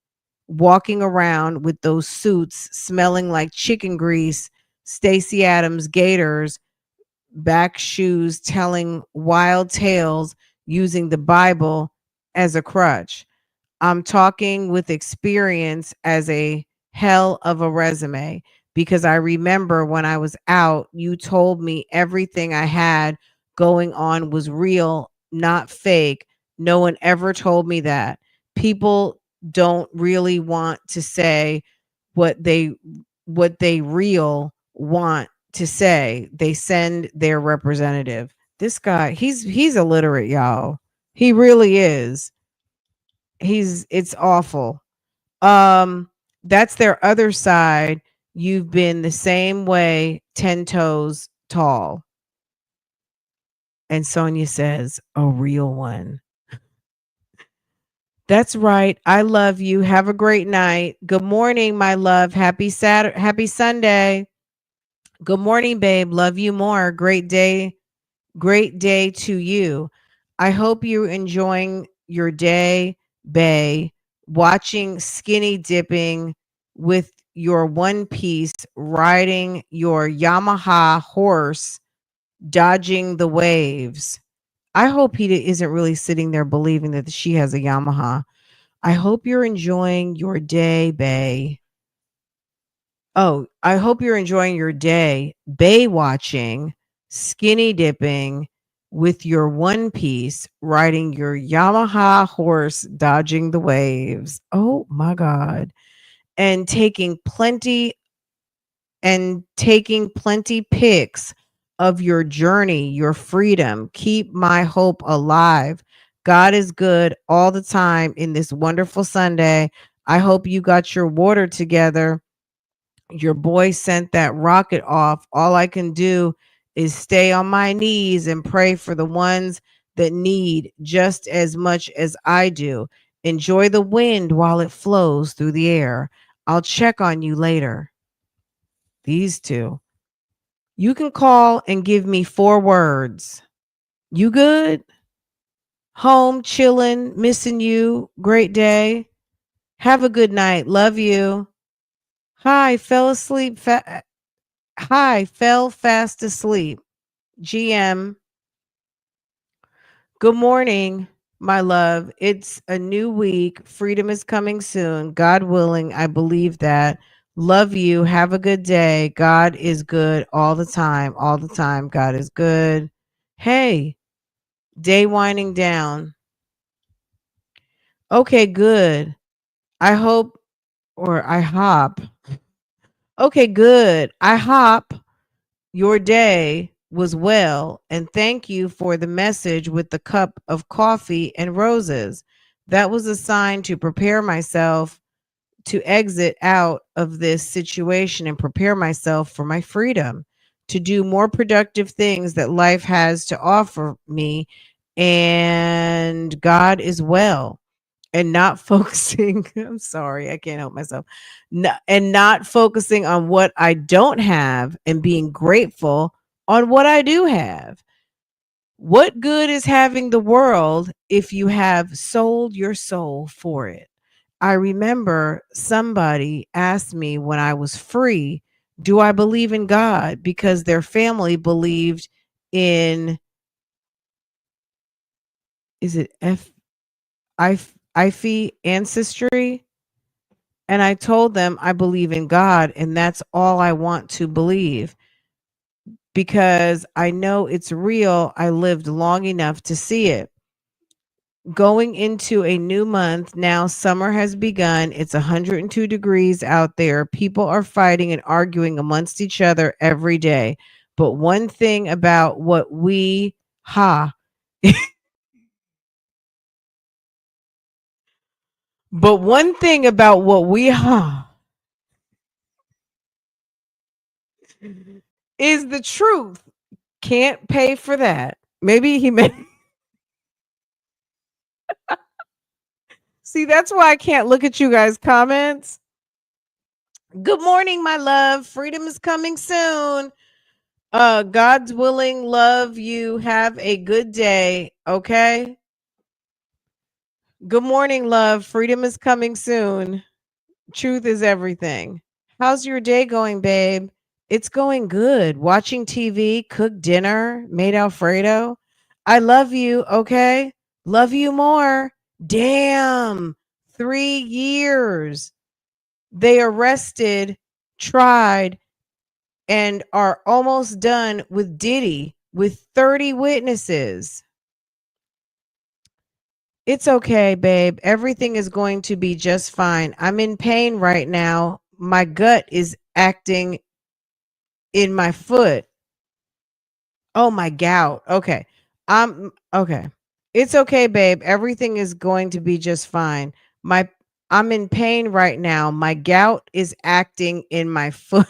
walking around with those suits smelling like chicken grease, Stacey Adams gaiters, back shoes, telling wild tales using the Bible as a crutch. I'm talking with experience as a hell of a resume, because I remember when I was out, you told me everything I had going on was real, not fake. No one ever told me that. People don't really want to say what they real want to say. They send their representative. This guy, he's illiterate, y'all. He really is. It's awful. Um, that's their other side. You've been the same way, 10 toes tall. And Sonya says, a real one. That's right. I love you. Have a great night. Good morning, my love. Happy Saturday. Happy Sunday. Good morning, babe. Love you more. Great day. Great day to you. I hope you're enjoying your day, Bay, watching skinny dipping with your one piece, riding your Yamaha horse, dodging the waves. I hope isn't really sitting there believing that she has a Yamaha. I hope you're enjoying your day, Bay. Oh, I hope you're enjoying your day, bay watching, skinny dipping with your one piece, riding your Yamaha horse, dodging the waves. Oh my God. And taking plenty pics of your journey, your freedom. Keep my hope alive. God is good all the time in this wonderful Sunday. I hope you got your water together. Your boy sent that rocket off. All I can do is stay on my knees and pray for the ones that need just as much as I do. Enjoy the wind while it flows through the air. I'll check on you later. These two. You can call and give me 4 words. You good? Home, chilling, missing you. Great day. Have a good night. Love you. Hi, fell asleep. Hi, fell fast asleep. GM. Good morning, my love. It's a new week. Freedom is coming soon. God willing, I believe that. Love you. Have a good day. God is good all the time. All the time. God is good. Hey, day winding down. Okay, good. I hope or I hop. Okay, good. I hop. Your day was well, and thank you for the message with the cup of coffee and roses. That was a sign to prepare myself to exit out of this situation and prepare myself for my freedom, to do more productive things that life has to offer me. And God is well and not focusing. I'm sorry, I can't help myself. And not focusing on what I don't have and being grateful on what I do have. What good is having the world if you have sold your soul for it? I remember somebody asked me when I was free, do I believe in God? Because their family believed in, is it Ife ancestry? And I told them I believe in God and that's all I want to believe because I know it's real. I lived long enough to see it. Going into a new month, now summer has begun. It's 102 degrees out there. People are fighting and arguing amongst each other every day. But one thing about what we, ha, but one thing about what we, ha, is the truth. Can't pay for that. Maybe he meant. See, that's why I can't look at you guys' comments. Good morning, my love. Freedom is coming soon. God's willing, love you. Have a good day. Okay. Good morning, love. Freedom is coming soon. Truth is everything. How's your day going, babe? It's going good. Watching TV, cook dinner, made Alfredo. I love you. Okay. Love you more. Damn. 3 years. They arrested, tried, and are almost done with Diddy with 30 witnesses. It's okay, babe. Everything is going to be just fine. I'm in pain right now. My gut is acting in my foot. Oh, my gout. Okay. Okay. It's okay, babe. Everything is going to be just fine. My I'm in pain right now. My gout is acting in my foot.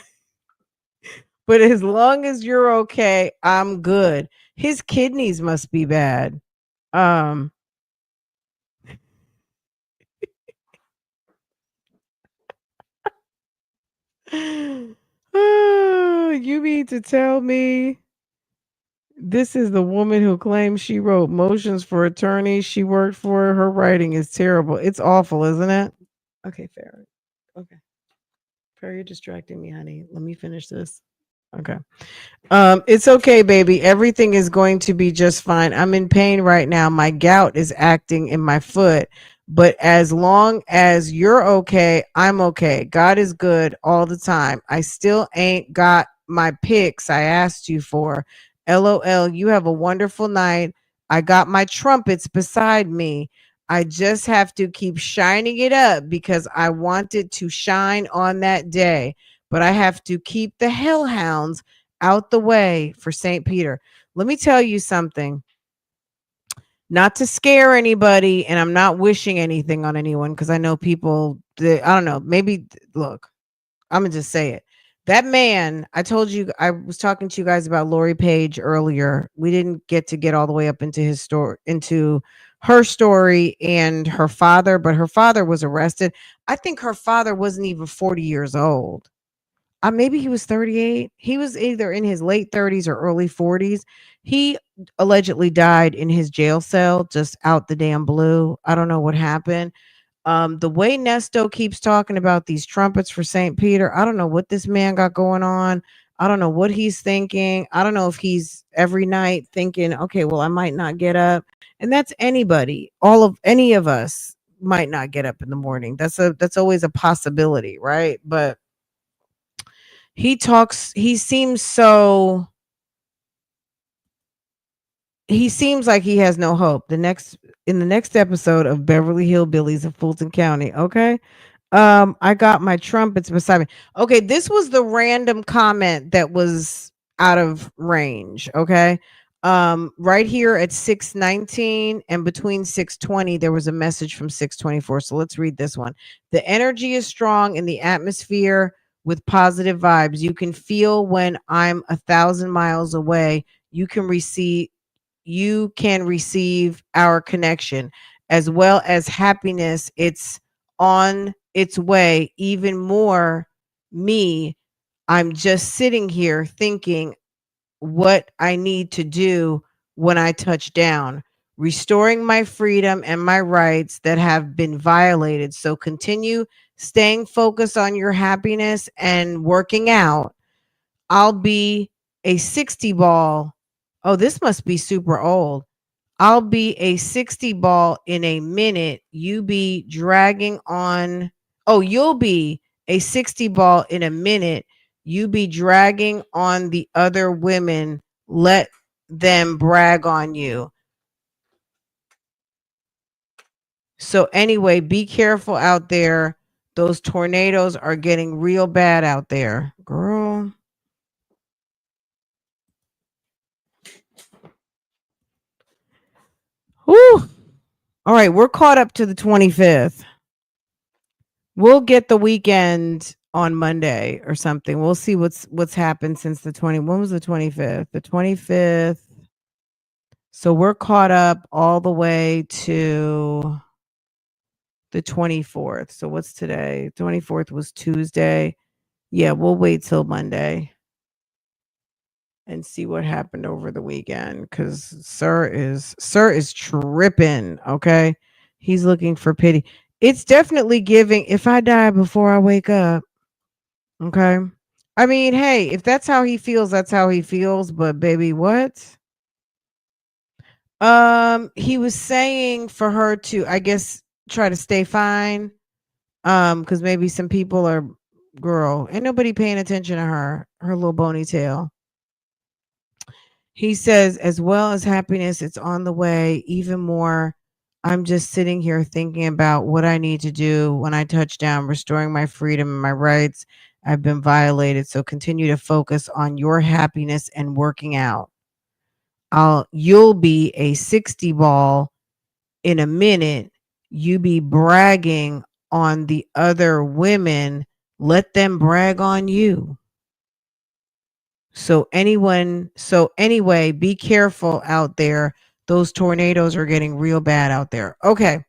But as long as you're okay, I'm good. His kidneys must be bad. Um, you mean to tell me this is the woman who claims she wrote motions for attorneys she worked for? Her writing is terrible. It's awful, isn't it? Okay, fair. Okay. Fair, you're distracting me, honey. Let me finish this. Okay. It's okay, baby. Everything is going to be just fine. I'm in pain right now. My gout is acting in my foot. But as long as you're okay, I'm okay. God is good all the time. I still ain't got my pics I asked you for. LOL. You have a wonderful night. I got my trumpets beside me. I just have to keep shining it up because I want it to shine on that day. But I have to keep the hellhounds out the way for St. Peter. Let me tell you something, not to scare anybody, and I'm not wishing anything on anyone because I know people, I don't know, maybe, look, I'm going to just say it. That man, I told you, I was talking to you guys about Lori Page earlier. We didn't get all the way up into his story, into her story and her father, but her father was arrested. I think her father wasn't even 40 years old. maybe he was 38. He was either in his late 30s or early 40s. He allegedly died in his jail cell, just out the damn blue. I don't know what happened. The way Nesto keeps talking about these trumpets for St. Peter, I don't know what this man got going on. I don't know what he's thinking. I don't know if he's every night thinking, okay, well, I might not get up. And that's anybody. All of any of us might not get up in the morning. That's always a possibility, right? But he seems so he seems like he has no hope. In the next episode of Beverly Hillbillies of Fulton County, okay? I got my trumpets beside me. Okay, this was the random comment that was out of range, okay? Right here at 6:19 and between 6:20 there was a message from 6:24. So let's read this one. The energy is strong in the atmosphere with positive vibes. You can feel when I'm 1,000 miles away. You can receive our connection as well as happiness. It's on its way. Even more me. I'm just sitting here thinking what I need to do when I touch down, restoring my freedom and my rights that have been violated. So continue staying focused on your happiness and working out. I'll be a 60 ball. Oh, this must be super old. I'll be a 60 ball in a minute. You be dragging on. Oh, you'll be a 60 ball in a minute. You be dragging on the other women. Let them brag on you. So, anyway, be careful out there. Those tornadoes are getting real bad out there. Girl. Whew. All right, we're caught up to the 25th. We'll get the weekend on Monday or something. We'll see what's happened since the 20. When was the 25th? The 25th. So we're caught up all the way to the 24th. So what's today? 24th was Tuesday. Yeah, we'll wait till Monday and see what happened over the weekend cuz sir is tripping, okay? He's looking for pity. It's definitely giving if I die before I wake up. Okay. I mean, hey, if that's how he feels, that's how he feels. But baby, what? He was saying for her to, I guess, try to stay fine. Because maybe some people are, girl, ain't nobody paying attention to her little bony tail. He says, as well as happiness, it's on the way. Even more, I'm just sitting here thinking about what I need to do when I touch down, restoring my freedom and my rights. I've been violated. So continue to focus on your happiness and working out. You'll be a 60 ball in a minute. You be bragging on the other women. Let them brag on you. So anyway, be careful out there. Those tornadoes are getting real bad out there. Okay.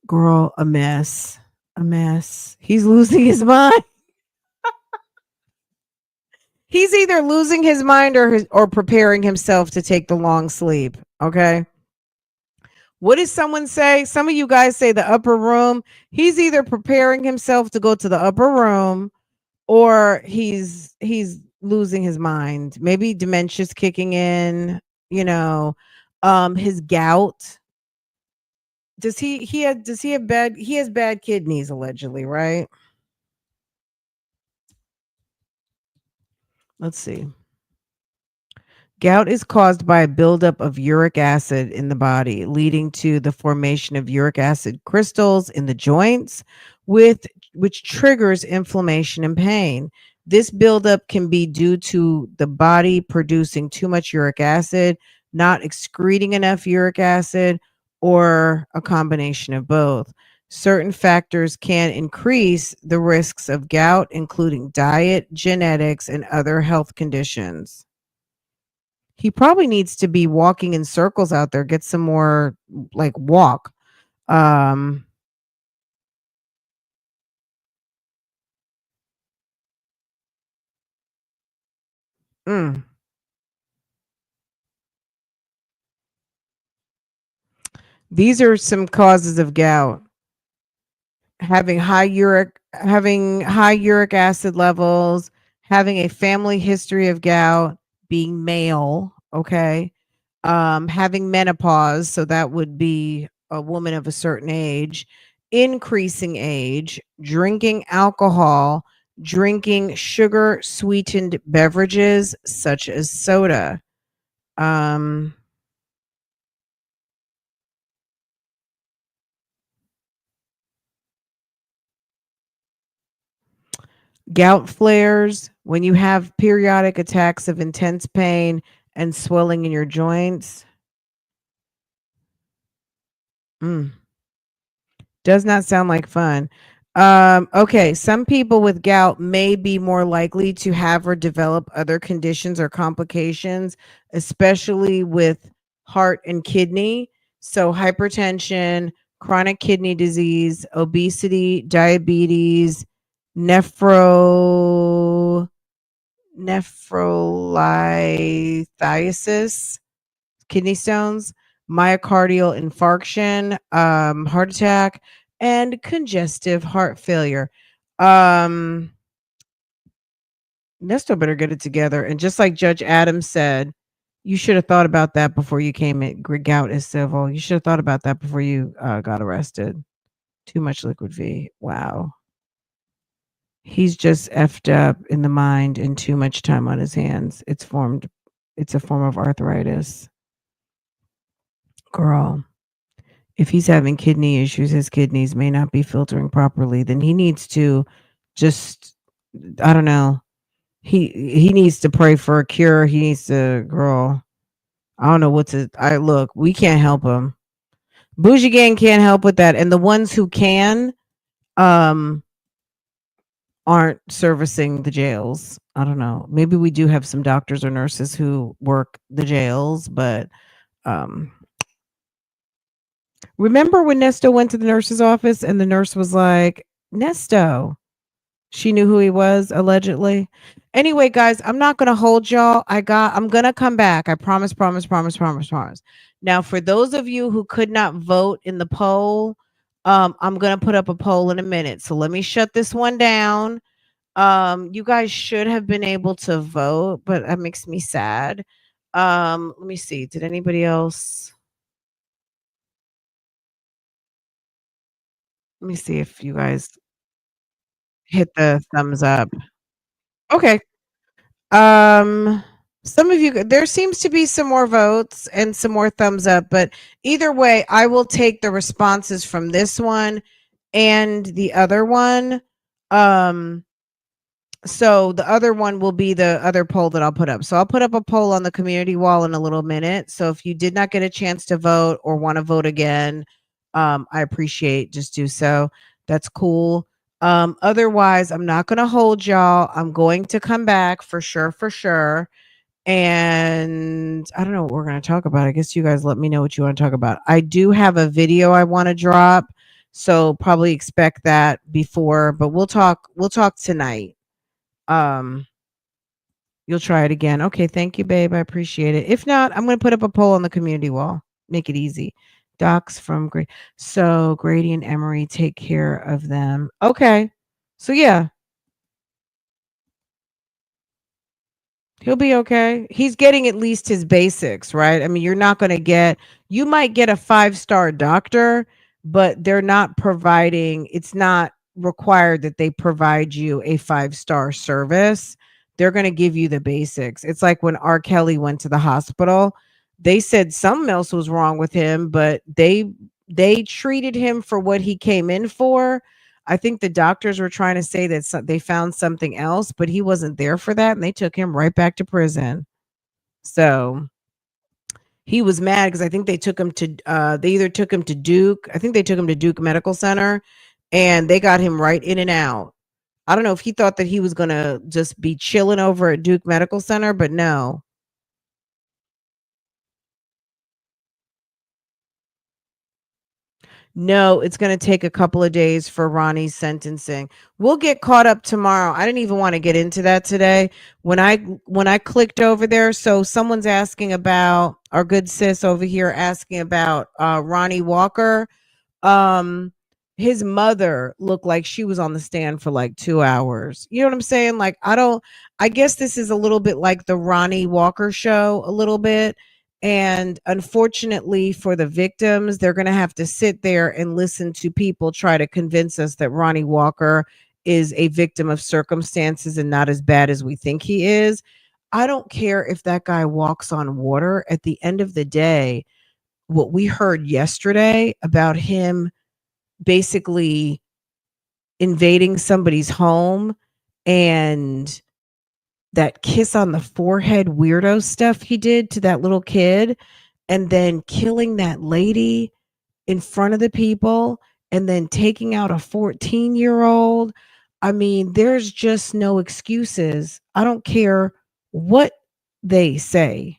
Girl, a mess. A mess. He's losing his mind. He's either losing his mind or preparing himself to take the long sleep. Okay. What does someone say? Some of you guys say the upper room. He's either preparing himself to go to the upper room or he's losing his mind. Maybe dementia's kicking in, you know. His gout. He has bad kidneys allegedly, right? Let's see. Gout is caused by a buildup of uric acid in the body, leading to the formation of uric acid crystals in the joints, with which triggers inflammation and pain. This buildup can be due to the body producing too much uric acid, not excreting enough uric acid, or a combination of both. Certain factors can increase the risks of gout, including diet, genetics, and other health conditions. He probably needs to be walking in circles out there, get some more like walk. Um, Mm. These are some causes of gout. Having high uric acid levels, having a family history of gout, being male, okay? Having menopause, so that would be a woman of a certain age, increasing age, drinking alcohol, drinking sugar sweetened beverages such as soda. Um Gout flares, when you have periodic attacks of intense pain and swelling in your joints. Mm, does not sound like fun. Okay, some people with gout may be more likely to have or develop other conditions or complications, especially with heart and kidney. So, hypertension, chronic kidney disease, obesity, diabetes, nephro nephrolithiasis, kidney stones, myocardial infarction, heart attack, and congestive heart failure. Um, Nesto better get it together. And just like Judge Adams said, you should have thought about that before you came in. Gout is civil. You should have thought about that before you got arrested. Too much liquid V. Wow. He's just effed up in the mind and too much time on his hands. It's a form of arthritis. Girl, if he's having kidney issues, his kidneys may not be filtering properly, then he needs to just I don't know. He needs to pray for a cure. He needs to girl. I don't know what to I look, we can't help him. Bougie gang can't help with that. And the ones who can, um aren't servicing the jails. I don't know. Maybe we do have some doctors or nurses who work the jails, but um remember when Nesto went to the nurse's office and the nurse was like, "Nesto." She knew who he was allegedly. Anyway, guys, I'm not going to hold y'all. I'm going to come back. I promise, promise, promise, promise, promise. Now, for those of you who could not vote in the poll, I'm going to put up a poll in a minute. So let me shut this one down. You guys should have been able to vote, but that makes me sad. Let me see. Did anybody else? Let me see if you guys hit the thumbs up. Okay. Um, some of you, there seems to be some more votes and some more thumbs up, but either way, I will take the responses from this one and the other one. Um, so the other one will be the other poll that I'll put up. So I'll put up a poll on the community wall in a little minute. So if you did not get a chance to vote or want to vote again, I appreciate just do so. That's cool. Otherwise, I'm not going to hold y'all. I'm going to come back for sure, for sure. And I don't know what we're going to talk about. I guess you guys let me know what you want to talk about. I do have a video I want to drop, so probably expect that before, but we'll talk tonight. Um, you'll try it again. Okay, thank you, babe. I appreciate it. If not, I'm going to put up a poll on the community wall. Make it easy. Docs from Grady. So Grady and Emery take care of them. Okay. So yeah, he'll be okay. He's getting at least his basics, right? I mean, you might get a five-star doctor, but they're not providing, it's not required that they provide you a five-star service. They're going to give you the basics. It's like when R. Kelly went to the hospital, they said something else was wrong with him, but they treated him for what he came in for. I think the doctors were trying to say that they found something else, but he wasn't there for that, and they took him right back to prison. So he was mad because I think they either took him to Duke. I think they took him to Duke Medical Center, and they got him right in and out. I don't know if he thought that he was gonna just be chilling over at Duke Medical Center, but no. No, it's going to take a couple of days for Ronnie's sentencing. We'll get caught up tomorrow. I didn't even want to get into that today. When I clicked over there, so someone's asking about our good sis over here asking about Ronnie Walker. um his mother looked like she was on the stand for like 2 hours. You know what I'm saying? Like, I guess this is a little bit like the Ronnie Walker show, a little bit. And unfortunately for the victims, they're going to have to sit there and listen to people try to convince us that Ronnie Walker is a victim of circumstances and not as bad as we think he is. I don't care if that guy walks on water. At the end of the day, what we heard yesterday about him basically invading somebody's home and that kiss on the forehead weirdo stuff he did to that little kid, and then killing that lady in front of the people, and then taking out a 14-year-old. I mean, there's just no excuses. I don't care what they say.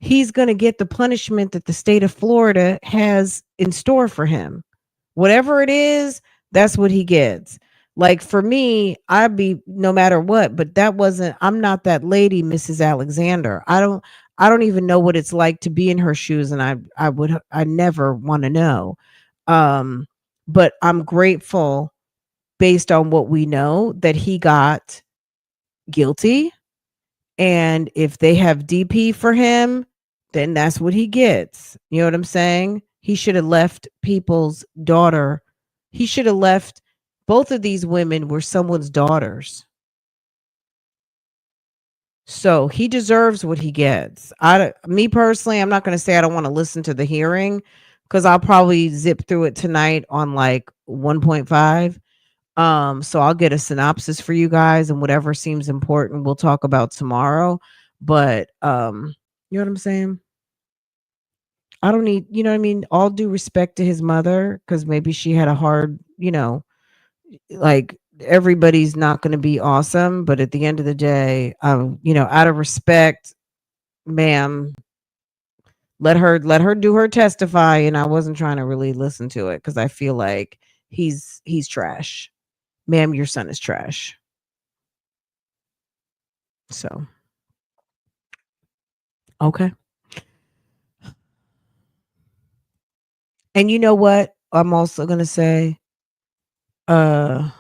He's going to get the punishment that the state of Florida has in store for him. Whatever it is, that's what he gets. Like for me, I'd be no matter what, but that wasn't I'm not that lady, Mrs. Alexander. I don't even know what it's like to be in her shoes, and I never want to know. Um but I'm grateful based on what we know that he got guilty, and if they have DP for him, then that's what he gets. You know what I'm saying? He should have left people's daughter. He should have left both of these women were someone's daughters. So he deserves what he gets. Me personally, I'm not going to say I don't want to listen to the hearing because I'll probably zip through it tonight on like 1.5. So I'll get a synopsis for you guys, and whatever seems important we'll talk about tomorrow. But you know what I'm saying? I don't need, you know what I mean? All due respect to his mother, because maybe she had a hard, like everybody's not going to be awesome. But at the end of the day, out of respect, ma'am, let her do her testify. And I wasn't trying to really listen to it because I feel like he's trash. Ma'am, your son is trash. So, okay. And you know what? I'm also going to say, uh,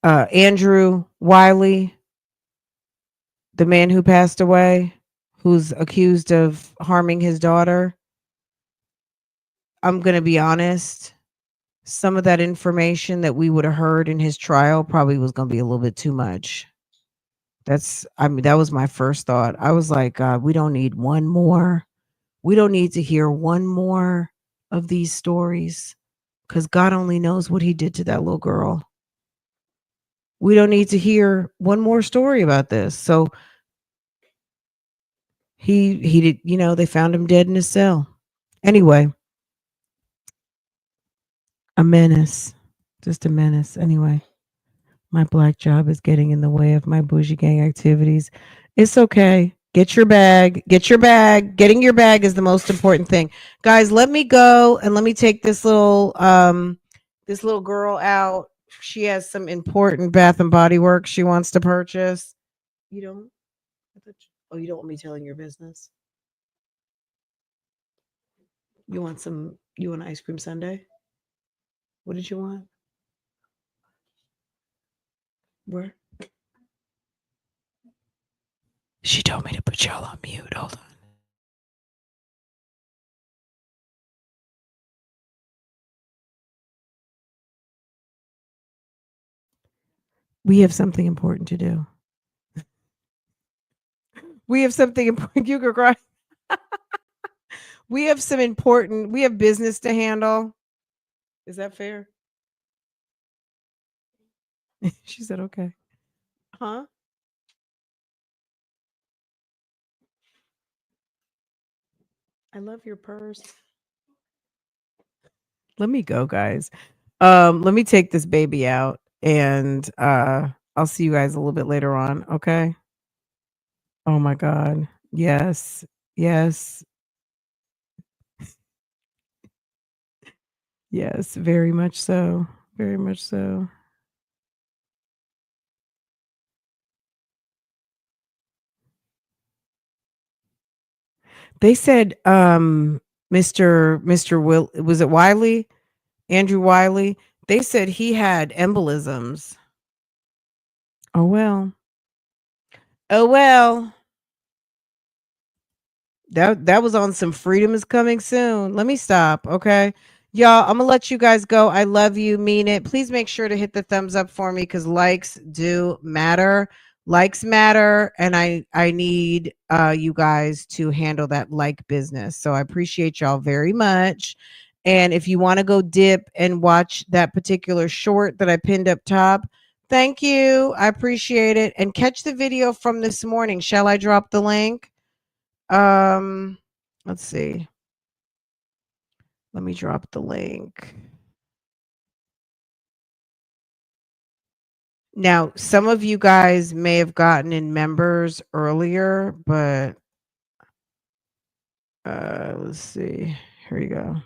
Andrew Wiley, the man who passed away, who's accused of harming his daughter. I'm going to be honest. Some of that information that we would have heard in his trial probably was going to be a little bit too much. I mean, that was my first thought. I was like, God, we don't need one more. We don't need to hear one more of these stories because God only knows what he did to that little girl. We don't need to hear one more story about this. So he did, they found him dead in his cell. Anyway, a menace. Just a menace. Anyway, my black job is getting in the way of my bougie gang activities. It's okay. Get your bag. Get your bag. Getting your bag is the most important thing. Guys, let me go and let me take this little girl out. She has some important Bath and Body Works she wants to purchase. You don't? Oh, you don't want me telling your business? You want ice cream sundae? What did you want? Where? She told me to put y'all on mute. Hold on. We have something important to do. We have something important. You could cry. We have business to handle. Is that fair? She said, okay. Huh? I love your purse. Let me go, guys. Let me take this baby out, and I'll see you guys a little bit later on. Okay. Oh my God. Yes. Yes. Yes, very much so. Very much so. They said, Mr. Will, was it Wiley? Andrew Wiley? They said he had embolisms. Oh well. Oh well. That was on some freedom is coming soon. Let me stop, okay? Y'all, I'm gonna let you guys go. I love you, mean it. Please make sure to hit the thumbs up for me because likes do matter. Likes matter, and I need you guys to handle that like business. So I appreciate y'all very much. And if you want to go dip and watch that particular short that I pinned up top, thank you. I appreciate it. And catch the video from this morning. Shall I drop the link? Um, let's see. Let me drop the link. Now, some of you guys may have gotten in members earlier, but let's see. Here you go.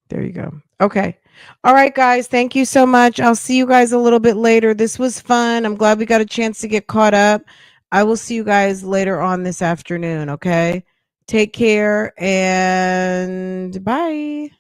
There you go. Okay. All right, guys. Thank you so much. I'll see you guys a little bit later. This was fun. I'm glad we got a chance to get caught up. I will see you guys later on this afternoon. Okay. Take care and bye.